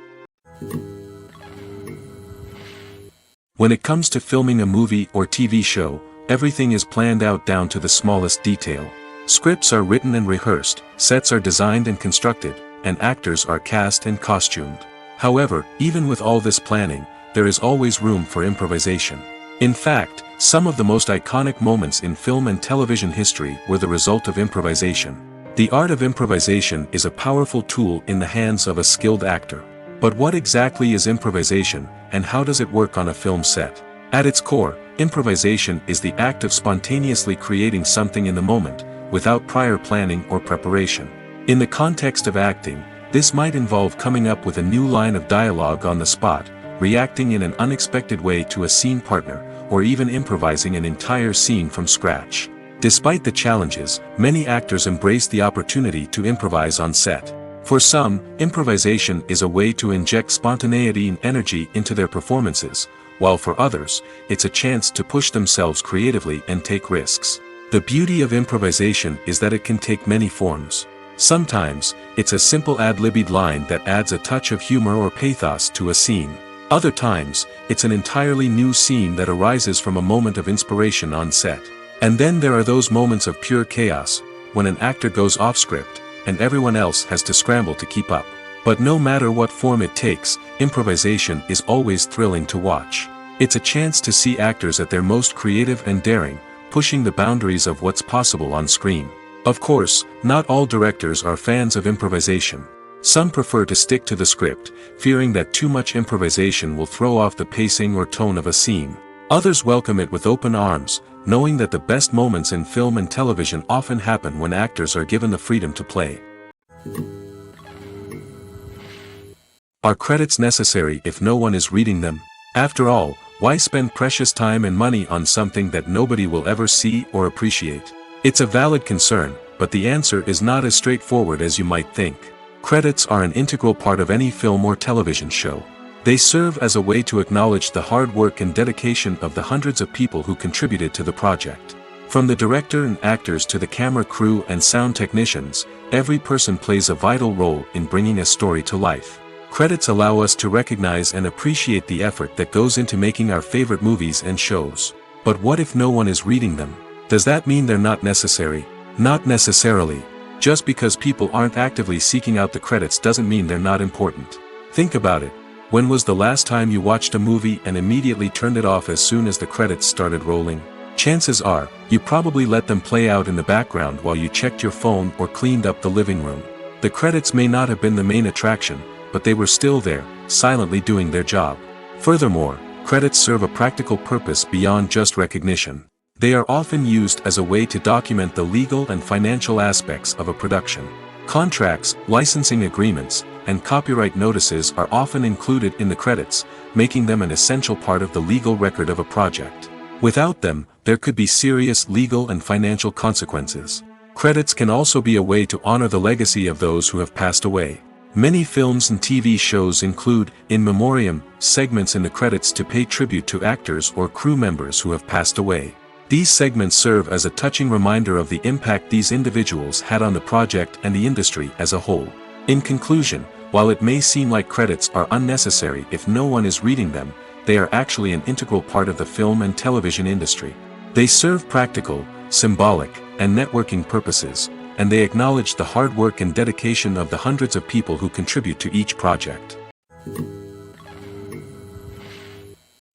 When it comes to filming a movie or TV show, everything is planned out down to the smallest detail. Scripts are written and rehearsed, sets are designed and constructed, and actors are cast and costumed. However, even with all this planning, there is always room for improvisation. In fact, some of the most iconic moments in film and television history were the result of improvisation. The art of improvisation is a powerful tool in the hands of a skilled actor. But what exactly is improvisation, and how does it work on a film set? At its core, improvisation is the act of spontaneously creating something in the moment, without prior planning or preparation. In the context of acting, this might involve coming up with a new line of dialogue on the spot, reacting in an unexpected way to a scene partner, or even improvising an entire scene from scratch. Despite the challenges, many actors embrace the opportunity to improvise on set. For some, improvisation is a way to inject spontaneity and energy into their performances, while for others, it's a chance to push themselves creatively and take risks. The beauty of improvisation is that it can take many forms. Sometimes, it's a simple ad-libbed line that adds a touch of humor or pathos to a scene. Other times, it's an entirely new scene that arises from a moment of inspiration on set. And then there are those moments of pure chaos, when an actor goes off script, and everyone else has to scramble to keep up. But no matter what form it takes, improvisation is always thrilling to watch. It's a chance to see actors at their most creative and daring, pushing the boundaries of what's possible on screen. Of course, not all directors are fans of improvisation. Some prefer to stick to the script, fearing that too much improvisation will throw off the pacing or tone of a scene. Others welcome it with open arms, knowing that the best moments in film and television often happen when actors are given the freedom to play. Are credits necessary if no one is reading them? After all, why spend precious time and money on something that nobody will ever see or appreciate? It's a valid concern, but the answer is not as straightforward as you might think. Credits are an integral part of any film or television show. They serve as a way to acknowledge the hard work and dedication of the hundreds of people who contributed to the project. From the director and actors to the camera crew and sound technicians, every person plays a vital role in bringing a story to life. Credits allow us to recognize and appreciate the effort that goes into making our favorite movies and shows. But what if no one is reading them? Does that mean they're not necessary? Not necessarily. Just because people aren't actively seeking out the credits doesn't mean they're not important. Think about it. When was the last time you watched a movie and immediately turned it off as soon as the credits started rolling? Chances are, you probably let them play out in the background while you checked your phone or cleaned up the living room. The credits may not have been the main attraction, but they were still there, silently doing their job. Furthermore, credits serve a practical purpose beyond just recognition. They are often used as a way to document the legal and financial aspects of a production. Contracts, licensing agreements, and copyright notices are often included in the credits, making them an essential part of the legal record of a project. Without them, there could be serious legal and financial consequences. Credits can also be a way to honor the legacy of those who have passed away. Many films and TV shows include, in memoriam, segments in the credits to pay tribute to actors or crew members who have passed away. These segments serve as a touching reminder of the impact these individuals had on the project and the industry as a whole. In conclusion, while it may seem like credits are unnecessary if no one is reading them, they are actually an integral part of the film and television industry. They serve practical, symbolic, and networking purposes, and they acknowledge the hard work and dedication of the hundreds of people who contribute to each project.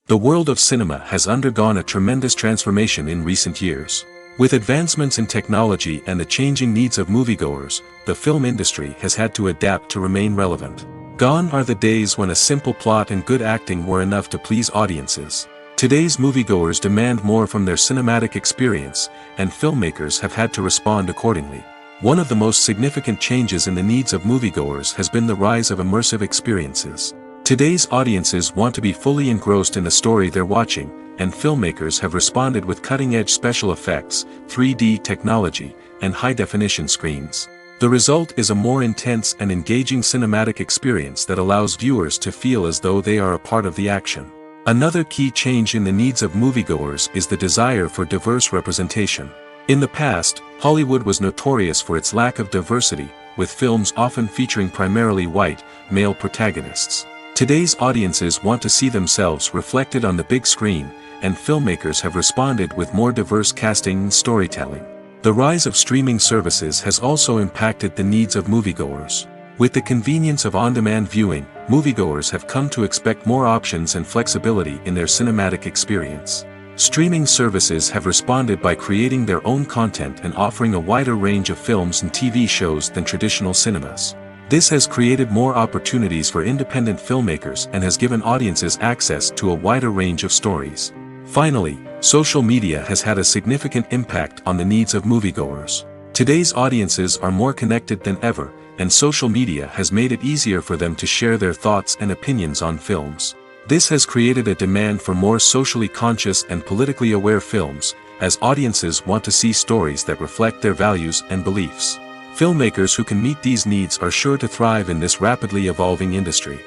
The world of cinema has undergone a tremendous transformation in recent years. With advancements in technology and the changing needs of moviegoers, the film industry has had to adapt to remain relevant. Gone are the days when a simple plot and good acting were enough to please audiences. Today's moviegoers demand more from their cinematic experience, and filmmakers have had to respond accordingly. One of the most significant changes in the needs of moviegoers has been the rise of immersive experiences. Today's audiences want to be fully engrossed in the story they're watching, and filmmakers have responded with cutting-edge special effects, 3D technology, and high-definition screens. The result is a more intense and engaging cinematic experience that allows viewers to feel as though they are a part of the action. Another key change in the needs of moviegoers is the desire for diverse representation. In the past, Hollywood was notorious for its lack of diversity, with films often featuring primarily white, male protagonists. Today's audiences want to see themselves reflected on the big screen, and filmmakers have responded with more diverse casting and storytelling. The rise of streaming services has also impacted the needs of moviegoers. With the convenience of on-demand viewing, moviegoers have come to expect more options and flexibility in their cinematic experience. Streaming services have responded by creating their own content and offering a wider range of films and TV shows than traditional cinemas. This has created more opportunities for independent filmmakers and has given audiences access to a wider range of stories. Finally, social media has had a significant impact on the needs of moviegoers. Today's audiences are more connected than ever, and social media has made it easier for them to share their thoughts and opinions on films. This has created a demand for more socially conscious and politically aware films, as audiences want to see stories that reflect their values and beliefs. Filmmakers who can meet these needs are sure to thrive in this rapidly evolving industry.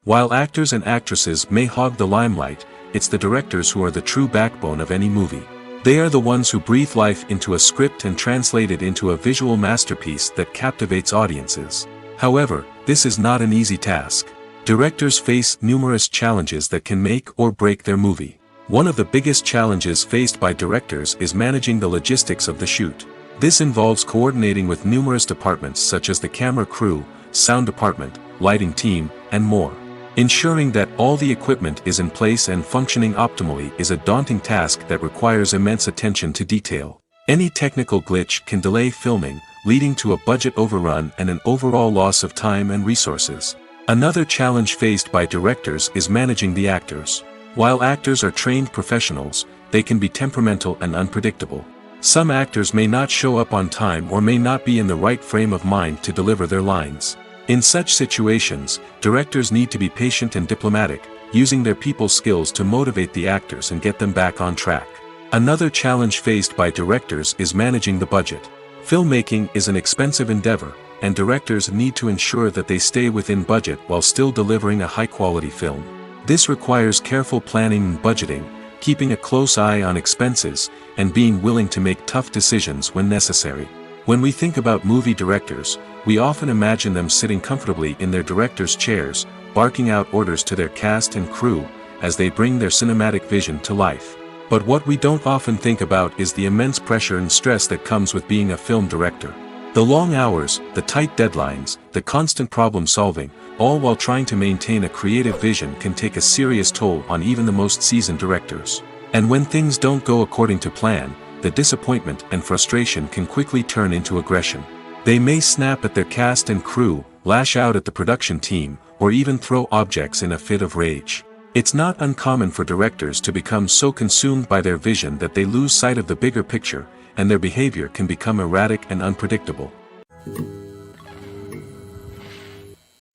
While actors and actresses may hog the limelight, it's the directors who are the true backbone of any movie. They are the ones who breathe life into a script and translate it into a visual masterpiece that captivates audiences. However, this is not an easy task. Directors face numerous challenges that can make or break their movie. One of the biggest challenges faced by directors is managing the logistics of the shoot. This involves coordinating with numerous departments such as the camera crew, sound department, lighting team, and more. Ensuring that all the equipment is in place and functioning optimally is a daunting task that requires immense attention to detail. Any technical glitch can delay filming, leading to a budget overrun and an overall loss of time and resources. Another challenge faced by directors is managing the actors. While actors are trained professionals, they can be temperamental and unpredictable. Some actors may not show up on time or may not be in the right frame of mind to deliver their lines. In such situations, directors need to be patient and diplomatic, using their people skills to motivate the actors and get them back on track. Another challenge faced by directors is managing the budget. Filmmaking is an expensive endeavor, and directors need to ensure that they stay within budget while still delivering a high-quality film. This requires careful planning and budgeting, keeping a close eye on expenses, and being willing to make tough decisions when necessary. When we think about movie directors, we often imagine them sitting comfortably in their director's chairs, barking out orders to their cast and crew, as they bring their cinematic vision to life. But what we don't often think about is the immense pressure and stress that comes with being a film director. The long hours, the tight deadlines, the constant problem solving, all while trying to maintain a creative vision can take a serious toll on even the most seasoned directors. And when things don't go according to plan, the disappointment and frustration can quickly turn into aggression. They may snap at their cast and crew, lash out at the production team, or even throw objects in a fit of rage. It's not uncommon for directors to become so consumed by their vision that they lose sight of the bigger picture, and their behavior can become erratic and unpredictable.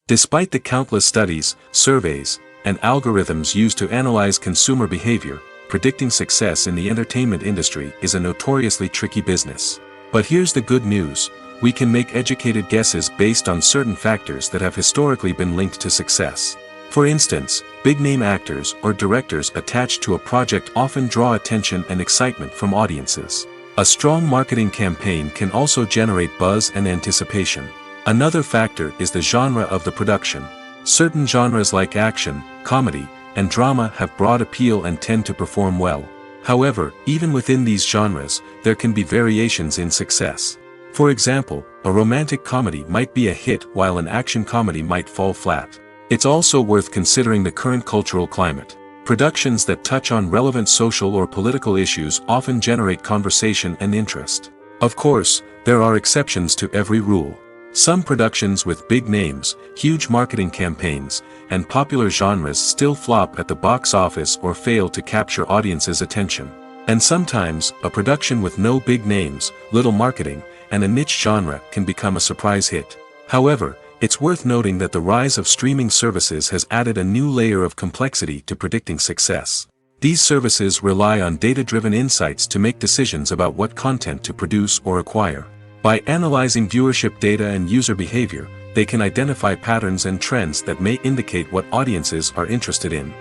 Despite the countless studies, surveys, and algorithms used to analyze consumer behavior, predicting success in the entertainment industry is a notoriously tricky business. But here's the good news: we can make educated guesses based on certain factors that have historically been linked to success. For instance, big-name actors or directors attached to a project often draw attention and excitement from audiences. A strong marketing campaign can also generate buzz and anticipation. Another factor is the genre of the production. Certain genres like action, comedy, and drama have broad appeal and tend to perform well. However, even within these genres, there can be variations in success. For example, a romantic comedy might be a hit while an action comedy might fall flat. It's also worth considering the current cultural climate. Productions that touch on relevant social or political issues often generate conversation and interest. Of course, there are exceptions to every rule. Some productions with big names, huge marketing campaigns, and popular genres still flop at the box office or fail to capture audiences' attention. And sometimes, a production with no big names, little marketing, and a niche genre can become a surprise hit. However, it's worth noting that the rise of streaming services has added a new layer of complexity to predicting success. These services rely on data-driven insights to make decisions about what content to produce or acquire. By analyzing viewership data and user behavior, they can identify patterns and trends that may indicate what audiences are interested in.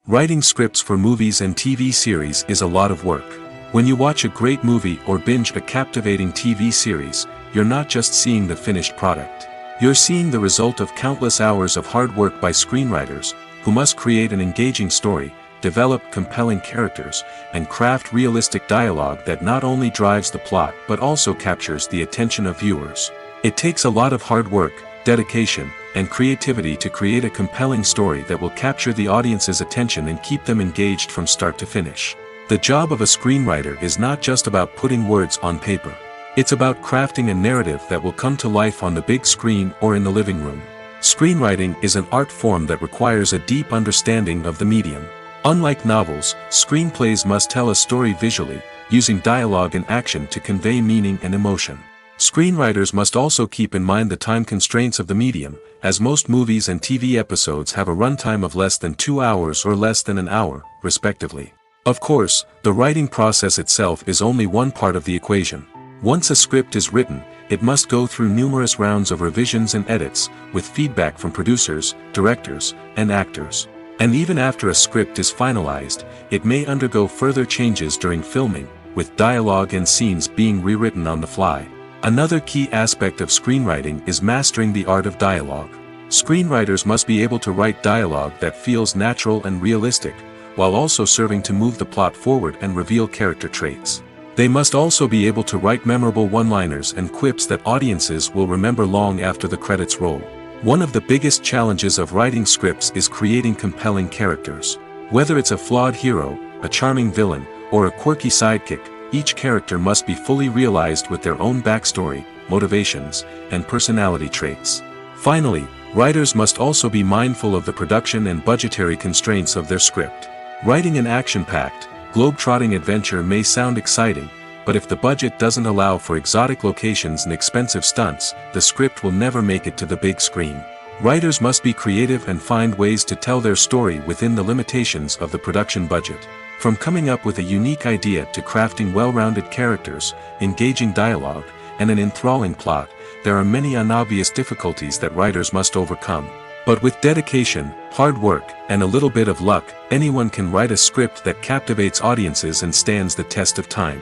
Writing scripts for movies and TV series is a lot of work. When you watch a great movie or binge a captivating TV series, you're not just seeing the finished product. You're seeing the result of countless hours of hard work by screenwriters, who must create an engaging story, develop compelling characters, and craft realistic dialogue that not only drives the plot but also captures the attention of viewers. It takes a lot of hard work, dedication, and creativity to create a compelling story that will capture the audience's attention and keep them engaged from start to finish. The job of a screenwriter is not just about putting words on paper. It's about crafting a narrative that will come to life on the big screen or in the living room. Screenwriting is an art form that requires a deep understanding of the medium. Unlike novels, screenplays must tell a story visually, using dialogue and action to convey meaning and emotion. Screenwriters must also keep in mind the time constraints of the medium, as most movies and TV episodes have a runtime of less than 2 hours or less than an hour, respectively. Of course, the writing process itself is only one part of the equation. Once a script is written, it must go through numerous rounds of revisions and edits, with feedback from producers, directors, and actors. And even after a script is finalized, it may undergo further changes during filming, with dialogue and scenes being rewritten on the fly. Another key aspect of screenwriting is mastering the art of dialogue. Screenwriters must be able to write dialogue that feels natural and realistic, while also serving to move the plot forward and reveal character traits. They must also be able to write memorable one-liners and quips that audiences will remember long after the credits roll. One of the biggest challenges of writing scripts is creating compelling characters. Whether it's a flawed hero, a charming villain, or a quirky sidekick, each character must be fully realized with their own backstory, motivations, and personality traits. Finally, writers must also be mindful of the production and budgetary constraints of their script. Writing an action-packed, globe-trotting adventure may sound exciting, but if the budget doesn't allow for exotic locations and expensive stunts, the script will never make it to the big screen. Writers must be creative and find ways to tell their story within the limitations of the production budget. From coming up with a unique idea to crafting well-rounded characters, engaging dialogue, and an enthralling plot, there are many unobvious difficulties that writers must overcome. But with dedication, hard work, and a little bit of luck, anyone can write a script that captivates audiences and stands the test of time.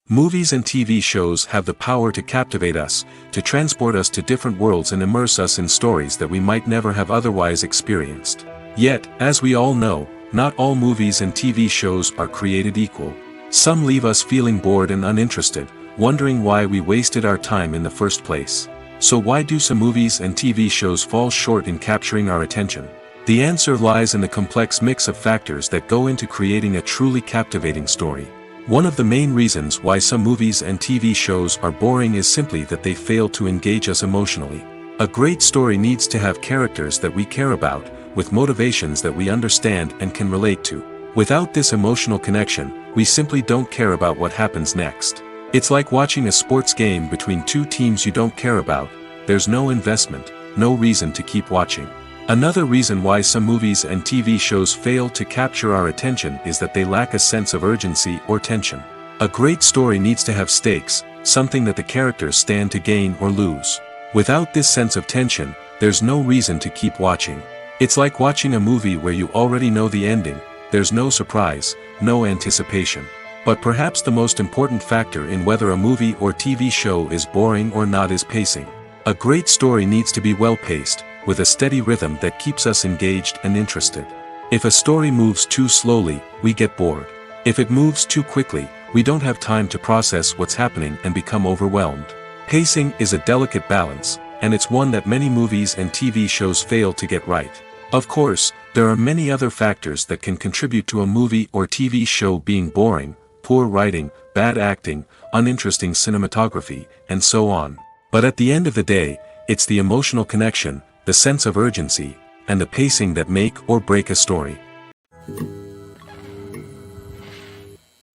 Movies and TV shows have the power to captivate us, to transport us to different worlds and immerse us in stories that we might never have otherwise experienced. Yet, as we all know, not all movies and TV shows are created equal. Some leave us feeling bored and uninterested, wondering why we wasted our time in the first place. So why do some movies and TV shows fall short in capturing our attention? The answer lies in the complex mix of factors that go into creating a truly captivating story. One of the main reasons why some movies and TV shows are boring is simply that they fail to engage us emotionally. A great story needs to have characters that we care about, with motivations that we understand and can relate to. Without this emotional connection, we simply don't care about what happens next. It's like watching a sports game between two teams you don't care about. There's no investment, no reason to keep watching. Another reason why some movies and TV shows fail to capture our attention is that they lack a sense of urgency or tension. A great story needs to have stakes, something that the characters stand to gain or lose. Without this sense of tension, there's no reason to keep watching. It's like watching a movie where you already know the ending. There's no surprise, no anticipation. But perhaps the most important factor in whether a movie or TV show is boring or not is pacing. A great story needs to be well-paced, with a steady rhythm that keeps us engaged and interested. If a story moves too slowly, we get bored. If it moves too quickly, we don't have time to process what's happening and become overwhelmed. Pacing is a delicate balance, and it's one that many movies and TV shows fail to get right. Of course, there are many other factors that can contribute to a movie or TV show being boring: poor writing, bad acting, uninteresting cinematography, and so on. But at the end of the day, it's the emotional connection, the sense of urgency, and the pacing that make or break a story.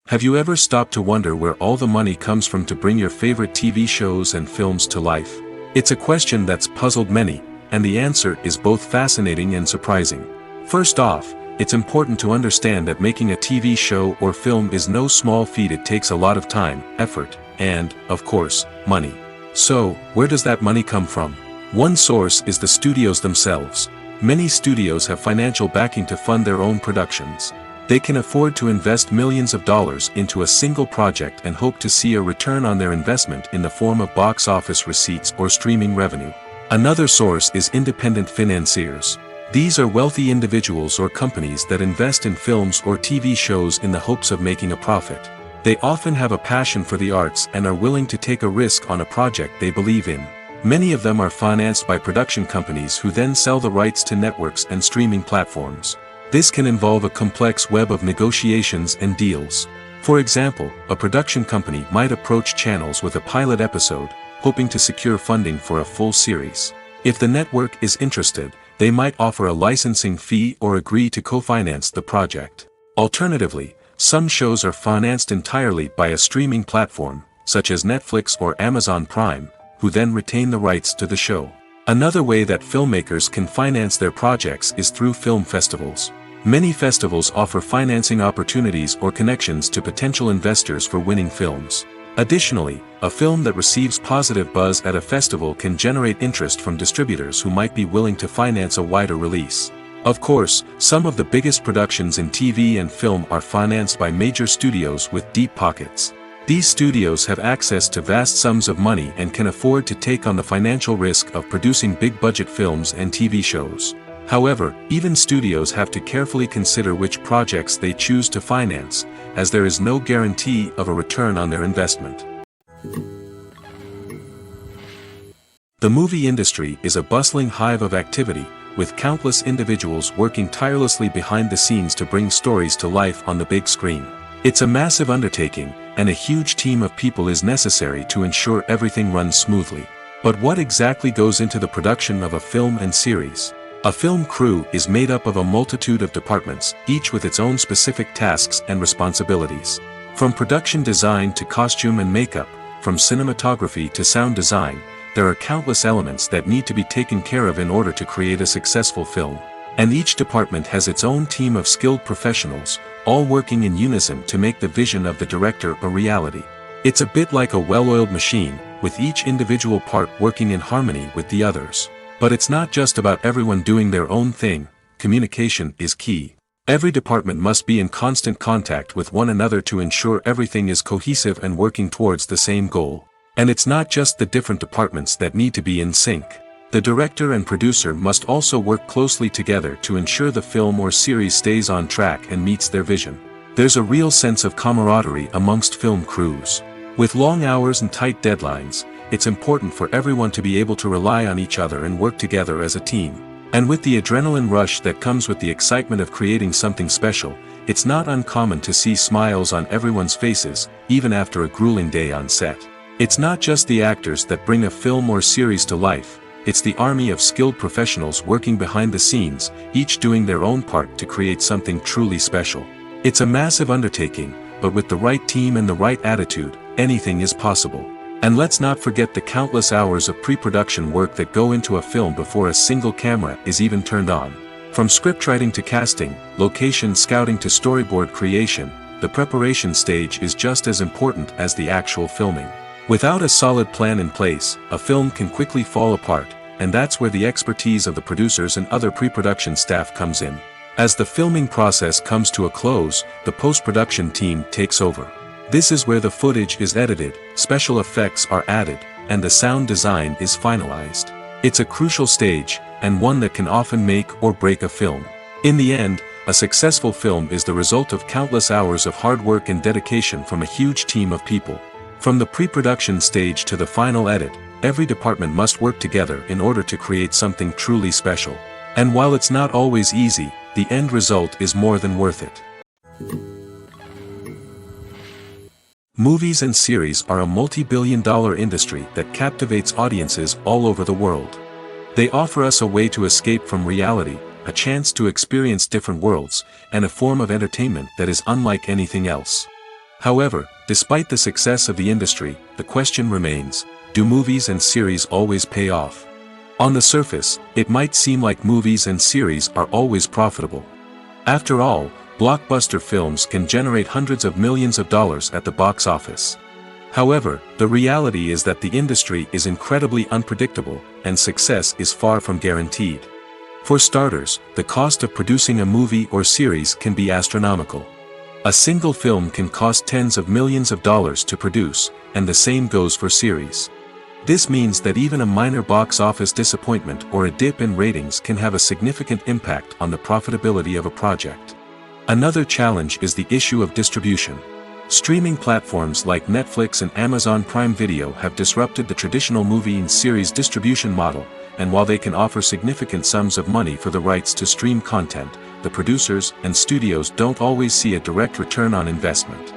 Have you ever stopped to wonder where all the money comes from to bring your favorite TV shows and films to life? It's a question that's puzzled many, and the answer is both fascinating and surprising. First off, it's important to understand that making a TV show or film is no small feat. It takes a lot of time, effort, and, of course, money. So, where does that money come from? One source is the studios themselves. Many studios have financial backing to fund their own productions. They can afford to invest millions of dollars into a single project and hope to see a return on their investment in the form of box office receipts or streaming revenue. Another source is independent financiers. These are wealthy individuals or companies that invest in films or TV shows in the hopes of making a profit. They often have a passion for the arts and are willing to take a risk on a project they believe in. Many of them are financed by production companies who then sell the rights to networks and streaming platforms. This can involve a complex web of negotiations and deals. For example, a production company might approach channels with a pilot episode, hoping to secure funding for a full series. If the network is interested, they might offer a licensing fee or agree to co-finance the project. Alternatively, some shows are financed entirely by a streaming platform, such as Netflix or Amazon Prime, who then retain the rights to the show. Another way that filmmakers can finance their projects is through film festivals. Many festivals offer financing opportunities or connections to potential investors for winning films. Additionally, a film that receives positive buzz at a festival can generate interest from distributors who might be willing to finance a wider release. Of course, some of the biggest productions in TV and film are financed by major studios with deep pockets. These studios have access to vast sums of money and can afford to take on the financial risk of producing big-budget films and TV shows. However, even studios have to carefully consider which projects they choose to finance, as there is no guarantee of a return on their investment. The movie industry is a bustling hive of activity, with countless individuals working tirelessly behind the scenes to bring stories to life on the big screen. It's a massive undertaking, and a huge team of people is necessary to ensure everything runs smoothly. But what exactly goes into the production of a film and series? A film crew is made up of a multitude of departments, each with its own specific tasks and responsibilities. From production design to costume and makeup, from cinematography to sound design, there are countless elements that need to be taken care of in order to create a successful film. And each department has its own team of skilled professionals, all working in unison to make the vision of the director a reality. It's a bit like a well-oiled machine, with each individual part working in harmony with the others. But it's not just about everyone doing their own thing. Communication is key. Every department must be in constant contact with one another to ensure everything is cohesive and working towards the same goal. And it's not just the different departments that need to be in sync. The director and producer must also work closely together to ensure the film or series stays on track and meets their vision. There's a real sense of camaraderie amongst film crews. With long hours and tight deadlines, it's important for everyone to be able to rely on each other and work together as a team. And with the adrenaline rush that comes with the excitement of creating something special, it's not uncommon to see smiles on everyone's faces, even after a grueling day on set. It's not just the actors that bring a film or series to life, it's the army of skilled professionals working behind the scenes, each doing their own part to create something truly special. It's a massive undertaking, but with the right team and the right attitude, anything is possible. And let's not forget the countless hours of pre-production work that go into a film before a single camera is even turned on. From scriptwriting to casting, location scouting to storyboard creation, the preparation stage is just as important as the actual filming. Without a solid plan in place, a film can quickly fall apart, and that's where the expertise of the producers and other pre-production staff comes in. As the filming process comes to a close, the post-production team takes over. This is where the footage is edited, special effects are added, and the sound design is finalized. It's a crucial stage, and one that can often make or break a film. In the end, a successful film is the result of countless hours of hard work and dedication from a huge team of people. From the pre-production stage to the final edit, every department must work together in order to create something truly special. And while it's not always easy, the end result is more than worth it. Movies and series are a multi-billion-dollar industry that captivates audiences all over the world. They offer us a way to escape from reality, a chance to experience different worlds, and a form of entertainment that is unlike anything else. However, despite the success of the industry, the question remains, do movies and series always pay off? On the surface, it might seem like movies and series are always profitable. After all, blockbuster films can generate hundreds of millions of dollars at the box office. However, the reality is that the industry is incredibly unpredictable, and success is far from guaranteed. For starters, the cost of producing a movie or series can be astronomical. A single film can cost tens of millions of dollars to produce, and the same goes for series. This means that even a minor box office disappointment or a dip in ratings can have a significant impact on the profitability of a project. Another challenge is the issue of distribution. Streaming platforms like Netflix and Amazon Prime Video have disrupted the traditional movie and series distribution model, and while they can offer significant sums of money for the rights to stream content, the producers and studios don't always see a direct return on investment.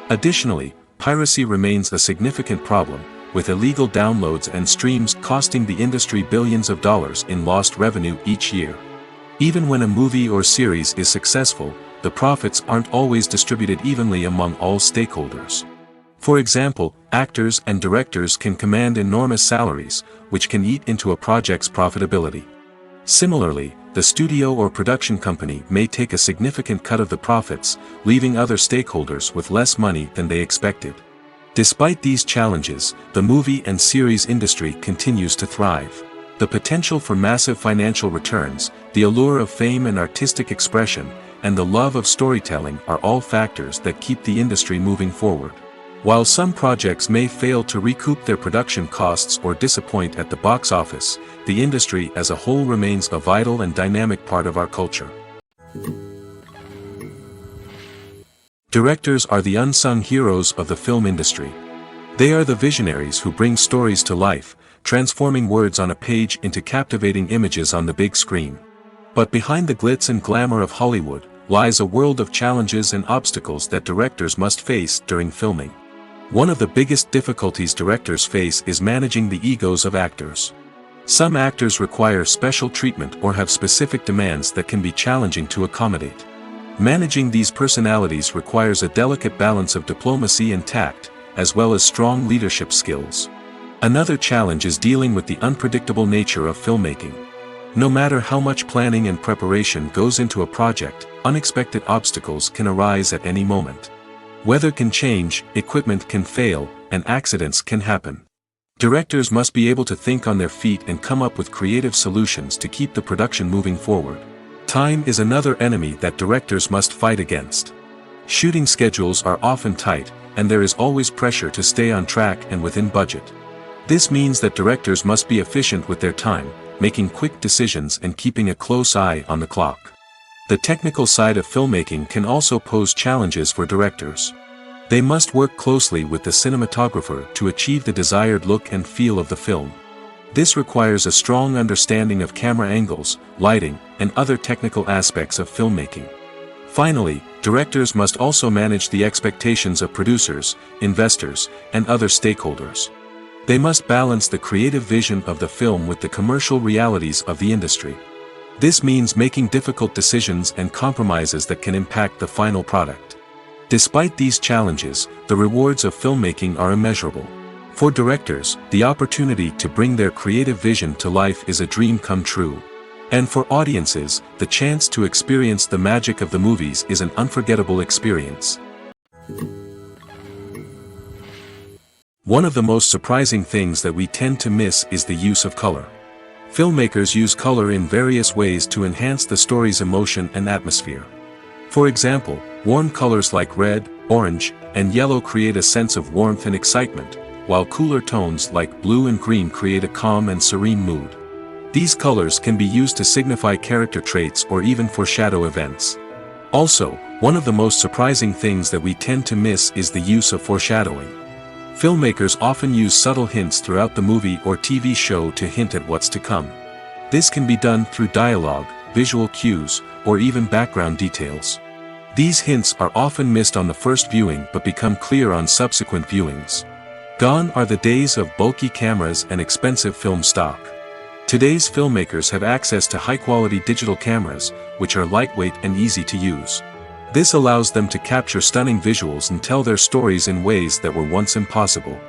Additionally, piracy remains a significant problem, with illegal downloads and streams costing the industry billions of dollars in lost revenue each year. Even when a movie or series is successful, the profits aren't always distributed evenly among all stakeholders. For example, actors and directors can command enormous salaries, which can eat into a project's profitability. Similarly, the studio or production company may take a significant cut of the profits, leaving other stakeholders with less money than they expected. Despite these challenges, the movie and series industry continues to thrive. The potential for massive financial returns, the allure of fame and artistic expression, and the love of storytelling are all factors that keep the industry moving forward. While some projects may fail to recoup their production costs or disappoint at the box office, the industry as a whole remains a vital and dynamic part of our culture. Directors are the unsung heroes of the film industry. They are the visionaries who bring stories to life, transforming words on a page into captivating images on the big screen. But behind the glitz and glamour of Hollywood, lies a world of challenges and obstacles that directors must face during filming. One of the biggest difficulties directors face is managing the egos of actors. Some actors require special treatment or have specific demands that can be challenging to accommodate. Managing these personalities requires a delicate balance of diplomacy and tact, as well as strong leadership skills. Another challenge is dealing with the unpredictable nature of filmmaking. No matter how much planning and preparation goes into a project, unexpected obstacles can arise at any moment. Weather can change, equipment can fail, and accidents can happen. Directors must be able to think on their feet and come up with creative solutions to keep the production moving forward. Time is another enemy that directors must fight against. Shooting schedules are often tight, and there is always pressure to stay on track and within budget. This means that directors must be efficient with their time, making quick decisions and keeping a close eye on the clock. The technical side of filmmaking can also pose challenges for directors. They must work closely with the cinematographer to achieve the desired look and feel of the film. This requires a strong understanding of camera angles, lighting, and other technical aspects of filmmaking. Finally, directors must also manage the expectations of producers, investors, and other stakeholders. They must balance the creative vision of the film with the commercial realities of the industry. This means making difficult decisions and compromises that can impact the final product. Despite these challenges, the rewards of filmmaking are immeasurable. For directors, the opportunity to bring their creative vision to life is a dream come true. And for audiences, the chance to experience the magic of the movies is an unforgettable experience. One of the most surprising things that we tend to miss is the use of color. Filmmakers use color in various ways to enhance the story's emotion and atmosphere. For example, warm colors like red, orange, and yellow create a sense of warmth and excitement, while cooler tones like blue and green create a calm and serene mood. These colors can be used to signify character traits or even foreshadow events. Also, one of the most surprising things that we tend to miss is the use of foreshadowing. Filmmakers often use subtle hints throughout the movie or TV show to hint at what's to come. This can be done through dialogue, visual cues, or even background details. These hints are often missed on the first viewing but become clear on subsequent viewings. Gone are the days of bulky cameras and expensive film stock. Today's filmmakers have access to high-quality digital cameras, which are lightweight and easy to use. This allows them to capture stunning visuals and tell their stories in ways that were once impossible.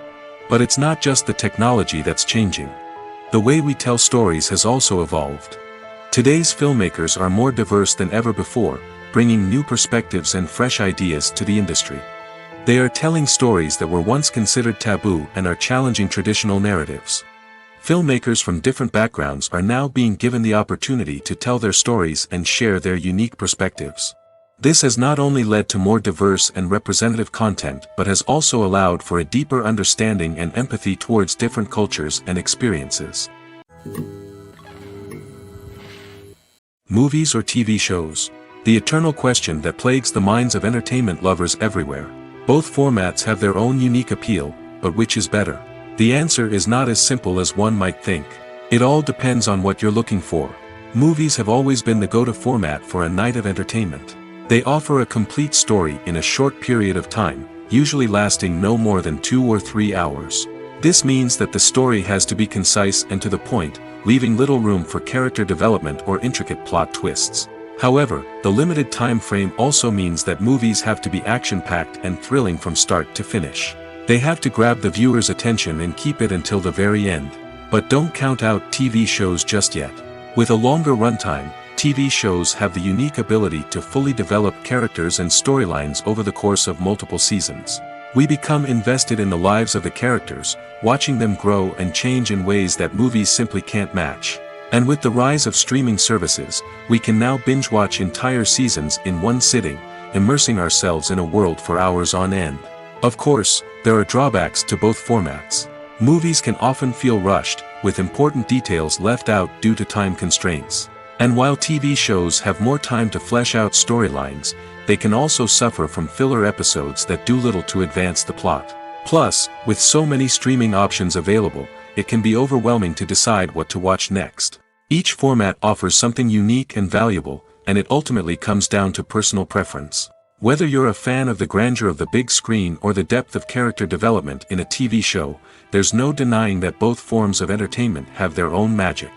But it's not just the technology that's changing. The way we tell stories has also evolved. Today's filmmakers are more diverse than ever before, bringing new perspectives and fresh ideas to the industry. They are telling stories that were once considered taboo and are challenging traditional narratives. Filmmakers from different backgrounds are now being given the opportunity to tell their stories and share their unique perspectives. This has not only led to more diverse and representative content but has also allowed for a deeper understanding and empathy towards different cultures and experiences. Movies or TV shows? The eternal question that plagues the minds of entertainment lovers everywhere. Both formats have their own unique appeal, but which is better? The answer is not as simple as one might think. It all depends on what you're looking for. Movies have always been the go-to format for a night of entertainment. They offer a complete story in a short period of time, usually lasting no more than 2 or 3 hours. This means that the story has to be concise and to the point, leaving little room for character development or intricate plot twists. However, the limited time frame also means that movies have to be action-packed and thrilling from start to finish. They have to grab the viewer's attention and keep it until the very end. But don't count out TV shows just yet. With a longer runtime, TV shows have the unique ability to fully develop characters and storylines over the course of multiple seasons. We become invested in the lives of the characters, watching them grow and change in ways that movies simply can't match. And with the rise of streaming services, we can now binge-watch entire seasons in one sitting, immersing ourselves in a world for hours on end. Of course, there are drawbacks to both formats. Movies can often feel rushed, with important details left out due to time constraints. And while TV shows have more time to flesh out storylines, they can also suffer from filler episodes that do little to advance the plot. Plus, with so many streaming options available, it can be overwhelming to decide what to watch next. Each format offers something unique and valuable, and it ultimately comes down to personal preference. Whether you're a fan of the grandeur of the big screen or the depth of character development in a TV show, there's no denying that both forms of entertainment have their own magic.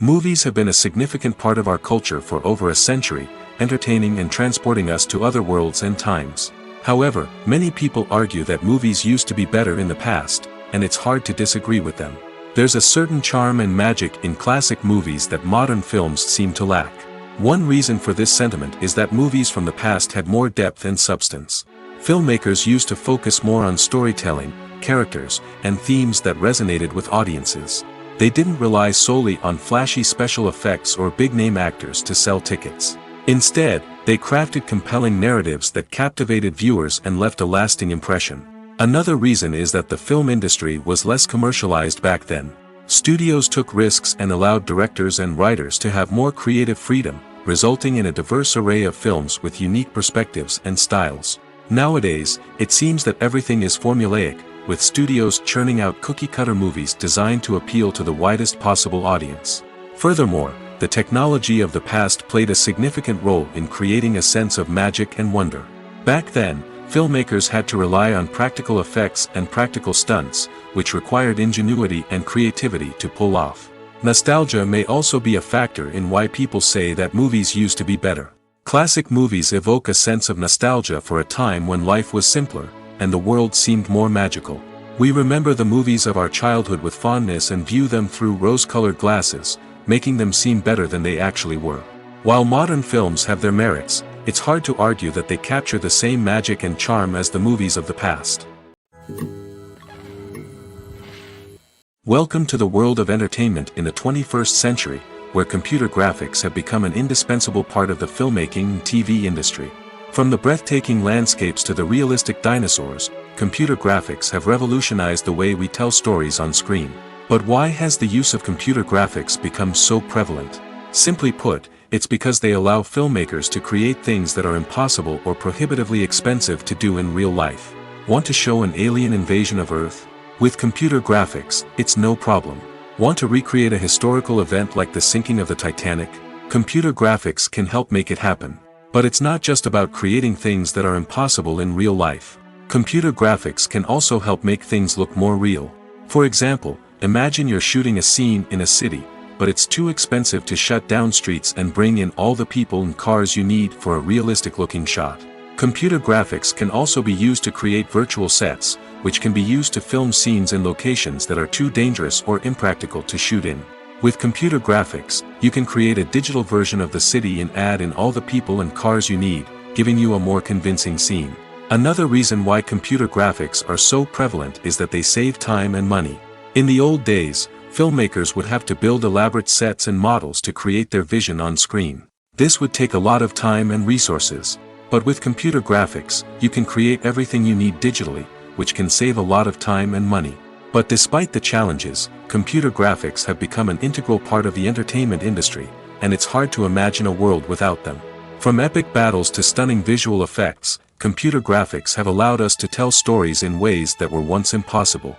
Movies have been a significant part of our culture for over a century, entertaining and transporting us to other worlds and times. However, many people argue that movies used to be better in the past, and it's hard to disagree with them. There's a certain charm and magic in classic movies that modern films seem to lack. One reason for this sentiment is that movies from the past had more depth and substance. Filmmakers used to focus more on storytelling, characters, and themes that resonated with audiences. They didn't rely solely on flashy special effects or big-name actors to sell tickets. Instead, they crafted compelling narratives that captivated viewers and left a lasting impression. Another reason is that the film industry was less commercialized back then. Studios took risks and allowed directors and writers to have more creative freedom, resulting in a diverse array of films with unique perspectives and styles. Nowadays, it seems that everything is formulaic, with studios churning out cookie-cutter movies designed to appeal to the widest possible audience. Furthermore, the technology of the past played a significant role in creating a sense of magic and wonder. Back then, filmmakers had to rely on practical effects and practical stunts, which required ingenuity and creativity to pull off. Nostalgia may also be a factor in why people say that movies used to be better. Classic movies evoke a sense of nostalgia for a time when life was simpler, and the world seemed more magical. We remember the movies of our childhood with fondness and view them through rose-colored glasses, making them seem better than they actually were. While modern films have their merits, it's hard to argue that they capture the same magic and charm as the movies of the past. Welcome to the world of entertainment in the 21st century, where computer graphics have become an indispensable part of the filmmaking and TV industry. From the breathtaking landscapes to the realistic dinosaurs, computer graphics have revolutionized the way we tell stories on screen. But why has the use of computer graphics become so prevalent? Simply put, it's because they allow filmmakers to create things that are impossible or prohibitively expensive to do in real life. Want to show an alien invasion of Earth? With computer graphics, it's no problem. Want to recreate a historical event like the sinking of the Titanic? Computer graphics can help make it happen. But it's not just about creating things that are impossible in real life. Computer graphics can also help make things look more real. For example, imagine you're shooting a scene in a city, but it's too expensive to shut down streets and bring in all the people and cars you need for a realistic-looking shot. Computer graphics can also be used to create virtual sets, which can be used to film scenes in locations that are too dangerous or impractical to shoot in. With computer graphics, you can create a digital version of the city and add in all the people and cars you need, giving you a more convincing scene. Another reason why computer graphics are so prevalent is that they save time and money. In the old days, filmmakers would have to build elaborate sets and models to create their vision on screen. This would take a lot of time and resources. But with computer graphics, you can create everything you need digitally, which can save a lot of time and money. But despite the challenges, computer graphics have become an integral part of the entertainment industry, and it's hard to imagine a world without them. From epic battles to stunning visual effects, computer graphics have allowed us to tell stories in ways that were once impossible.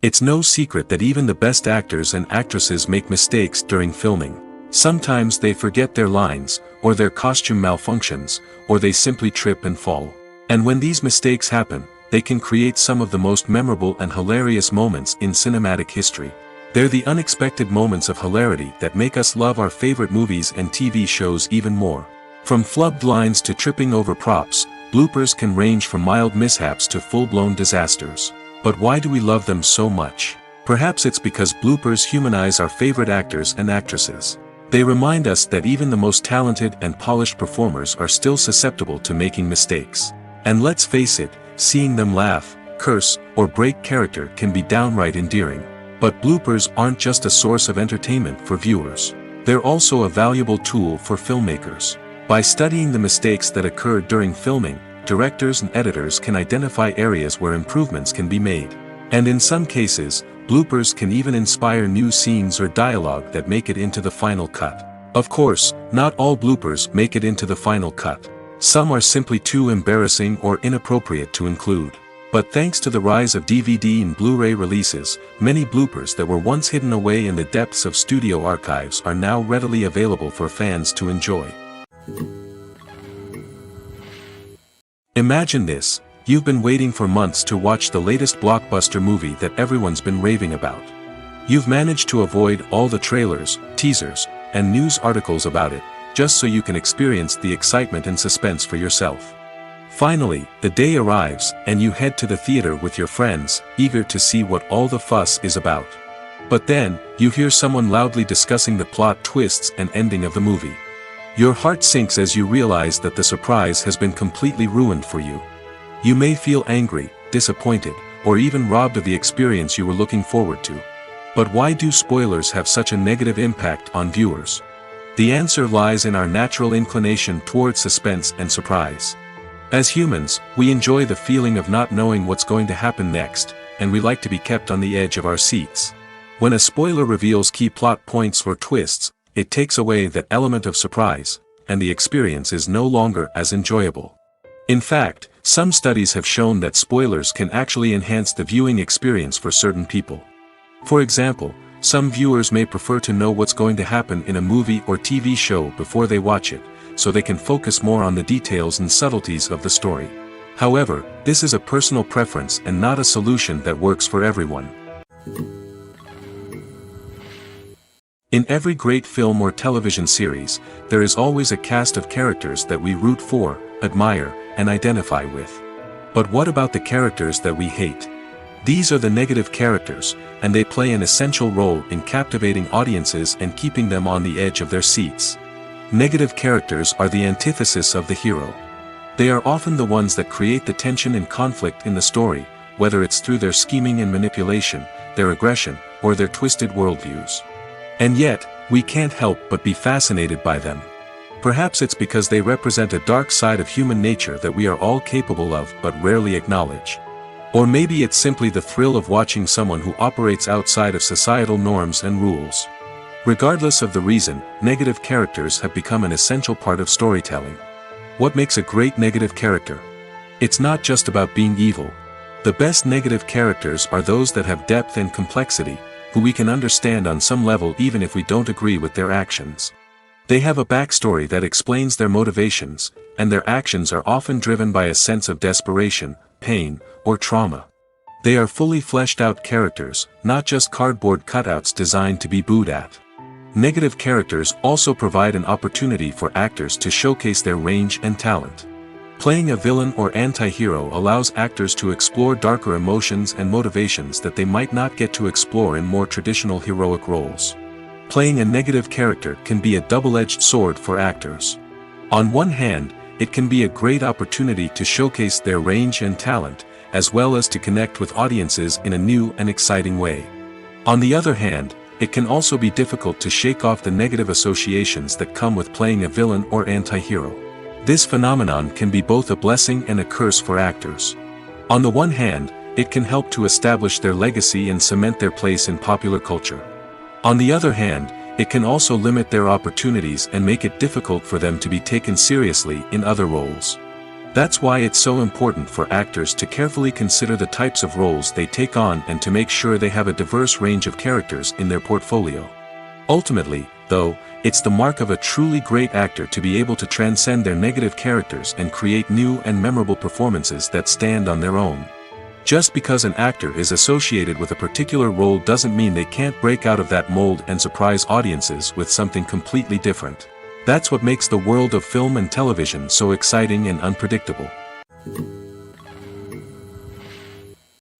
It's no secret that even the best actors and actresses make mistakes during filming. Sometimes they forget their lines, or their costume malfunctions, or they simply trip and fall. And when these mistakes happen, they can create some of the most memorable and hilarious moments in cinematic history. They're the unexpected moments of hilarity that make us love our favorite movies and TV shows even more. From flubbed lines to tripping over props, bloopers can range from mild mishaps to full-blown disasters. But why do we love them so much? Perhaps it's because bloopers humanize our favorite actors and actresses. They remind us that even the most talented and polished performers are still susceptible to making mistakes. And let's face it, seeing them laugh, curse, or break character can be downright endearing. But bloopers aren't just a source of entertainment for viewers. They're also a valuable tool for filmmakers. By studying the mistakes that occurred during filming, directors and editors can identify areas where improvements can be made. And in some cases, bloopers can even inspire new scenes or dialogue that make it into the final cut. Of course, not all bloopers make it into the final cut. Some are simply too embarrassing or inappropriate to include. But thanks to the rise of DVD and Blu-ray releases, many bloopers that were once hidden away in the depths of studio archives are now readily available for fans to enjoy. Imagine this. You've been waiting for months to watch the latest blockbuster movie that everyone's been raving about. You've managed to avoid all the trailers, teasers, and news articles about it, just so you can experience the excitement and suspense for yourself. Finally, the day arrives, and you head to the theater with your friends, eager to see what all the fuss is about. But then, you hear someone loudly discussing the plot twists and ending of the movie. Your heart sinks as you realize that the surprise has been completely ruined for you. You may feel angry, disappointed, or even robbed of the experience you were looking forward to. But why do spoilers have such a negative impact on viewers? The answer lies in our natural inclination toward suspense and surprise. As humans, we enjoy the feeling of not knowing what's going to happen next, and we like to be kept on the edge of our seats. When a spoiler reveals key plot points or twists, it takes away that element of surprise, and the experience is no longer as enjoyable. In fact, some studies have shown that spoilers can actually enhance the viewing experience for certain people. For example, some viewers may prefer to know what's going to happen in a movie or TV show before they watch it, so they can focus more on the details and subtleties of the story. However, this is a personal preference and not a solution that works for everyone. In every great film or television series, there is always a cast of characters that we root for, admire, and identify with. But what about the characters that we hate? These are the negative characters, and they play an essential role in captivating audiences and keeping them on the edge of their seats. Negative characters are the antithesis of the hero. They are often the ones that create the tension and conflict in the story, whether it's through their scheming and manipulation, their aggression, or their twisted worldviews. And yet, we can't help but be fascinated by them. Perhaps it's because they represent a dark side of human nature that we are all capable of but rarely acknowledge. Or maybe it's simply the thrill of watching someone who operates outside of societal norms and rules. Regardless of the reason, negative characters have become an essential part of storytelling. What makes a great negative character? It's not just about being evil. The best negative characters are those that have depth and complexity, who we can understand on some level even if we don't agree with their actions. They have a backstory that explains their motivations, and their actions are often driven by a sense of desperation, pain, or trauma. They are fully fleshed out characters, not just cardboard cutouts designed to be booed at. Negative characters also provide an opportunity for actors to showcase their range and talent. Playing a villain or anti-hero allows actors to explore darker emotions and motivations that they might not get to explore in more traditional heroic roles. Playing a negative character can be a double-edged sword for actors. On one hand, it can be a great opportunity to showcase their range and talent, as well as to connect with audiences in a new and exciting way. On the other hand, it can also be difficult to shake off the negative associations that come with playing a villain or anti-hero. This phenomenon can be both a blessing and a curse for actors. On the one hand, it can help to establish their legacy and cement their place in popular culture. On the other hand, it can also limit their opportunities and make it difficult for them to be taken seriously in other roles. That's why it's so important for actors to carefully consider the types of roles they take on and to make sure they have a diverse range of characters in their portfolio. Ultimately, though, it's the mark of a truly great actor to be able to transcend their negative characters and create new and memorable performances that stand on their own. Just because an actor is associated with a particular role doesn't mean they can't break out of that mold and surprise audiences with something completely different. That's what makes the world of film and television so exciting and unpredictable.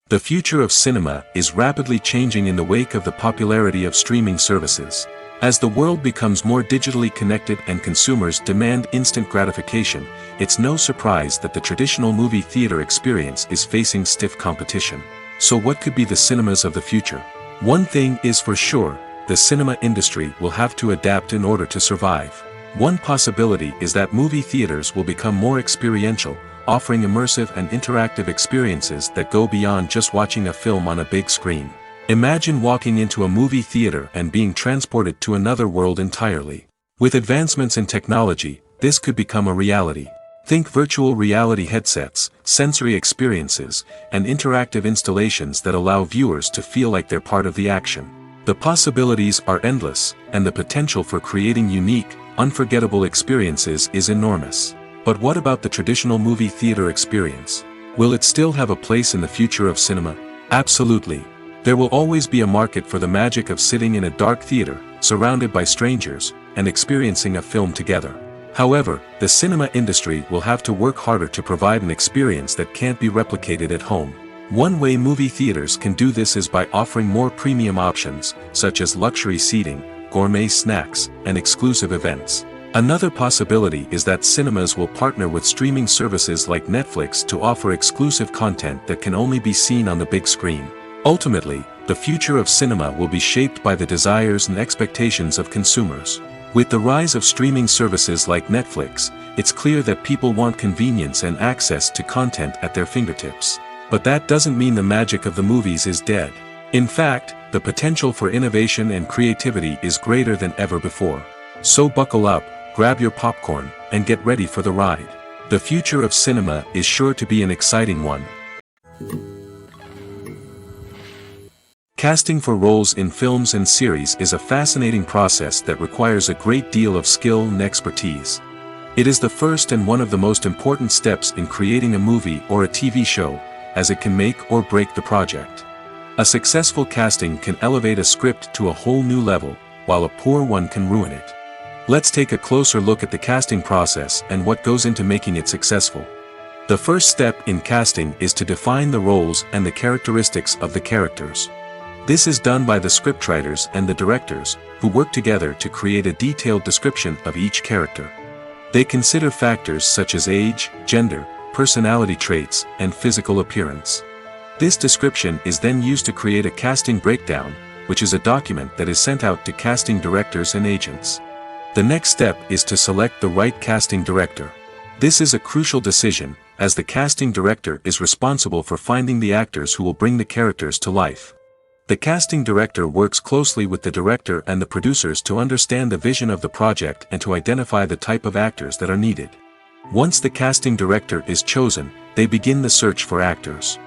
The future of cinema is rapidly changing in the wake of the popularity of streaming services. As the world becomes more digitally connected and consumers demand instant gratification, it's no surprise that the traditional movie theater experience is facing stiff competition. So what could be the cinemas of the future? One thing is for sure, the cinema industry will have to adapt in order to survive. One possibility is that movie theaters will become more experiential, offering immersive and interactive experiences that go beyond just watching a film on a big screen. Imagine walking into a movie theater and being transported to another world entirely. With advancements in technology, this could become a reality. Think virtual reality headsets, sensory experiences, and interactive installations that allow viewers to feel like they're part of the action. The possibilities are endless, and the potential for creating unique, unforgettable experiences is enormous. But what about the traditional movie theater experience? Will it still have a place in the future of cinema? Absolutely. There will always be a market for the magic of sitting in a dark theater, surrounded by strangers, and experiencing a film together. However, the cinema industry will have to work harder to provide an experience that can't be replicated at home. One way movie theaters can do this is by offering more premium options, such as luxury seating, gourmet snacks, and exclusive events. Another possibility is that cinemas will partner with streaming services like Netflix to offer exclusive content that can only be seen on the big screen. Ultimately, the future of cinema will be shaped by the desires and expectations of consumers. With the rise of streaming services like Netflix, it's clear that people want convenience and access to content at their fingertips. But that doesn't mean the magic of the movies is dead. In fact, the potential for innovation and creativity is greater than ever before. So buckle up, grab your popcorn, and get ready for the ride. The future of cinema is sure to be an exciting one. Casting for roles in films and series is a fascinating process that requires a great deal of skill and expertise. It is the first and one of the most important steps in creating a movie or a TV show, as it can make or break the project. A successful casting can elevate a script to a whole new level, while a poor one can ruin it. Let's take a closer look at the casting process and what goes into making it successful. The first step in casting is to define the roles and the characteristics of the characters. This is done by the scriptwriters and the directors, who work together to create a detailed description of each character. They consider factors such as age, gender, personality traits, and physical appearance. This description is then used to create a casting breakdown, which is a document that is sent out to casting directors and agents. The next step is to select the right casting director. This is a crucial decision, as the casting director is responsible for finding the actors who will bring the characters to life. The casting director works closely with the director and the producers to understand the vision of the project and to identify the type of actors that are needed. Once the casting director is chosen, they begin the search for actors.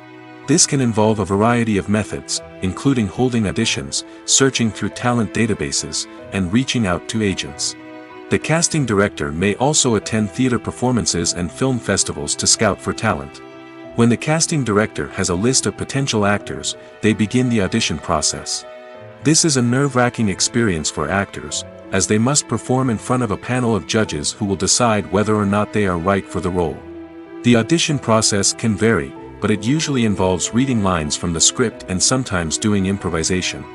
This can involve a variety of methods, including holding auditions, searching through talent databases, and reaching out to agents. The casting director may also attend theater performances and film festivals to scout for talent. When the casting director has a list of potential actors, they begin the audition process. This is a nerve-wracking experience for actors, as they must perform in front of a panel of judges who will decide whether or not they are right for the role. The audition process can vary, but it usually involves reading lines from the script and sometimes doing improvisation.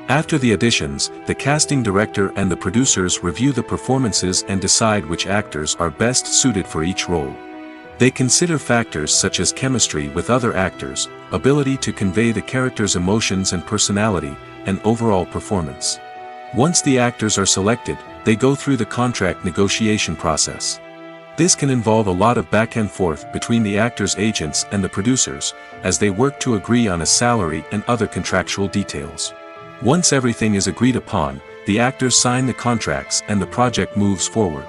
After the auditions, the casting director and the producers review the performances and decide which actors are best suited for each role. They consider factors such as chemistry with other actors, ability to convey the character's emotions and personality, and overall performance. Once the actors are selected, they go through the contract negotiation process. This can involve a lot of back and forth between the actors' agents and the producers, as they work to agree on a salary and other contractual details. Once everything is agreed upon, the actors sign the contracts and the project moves forward.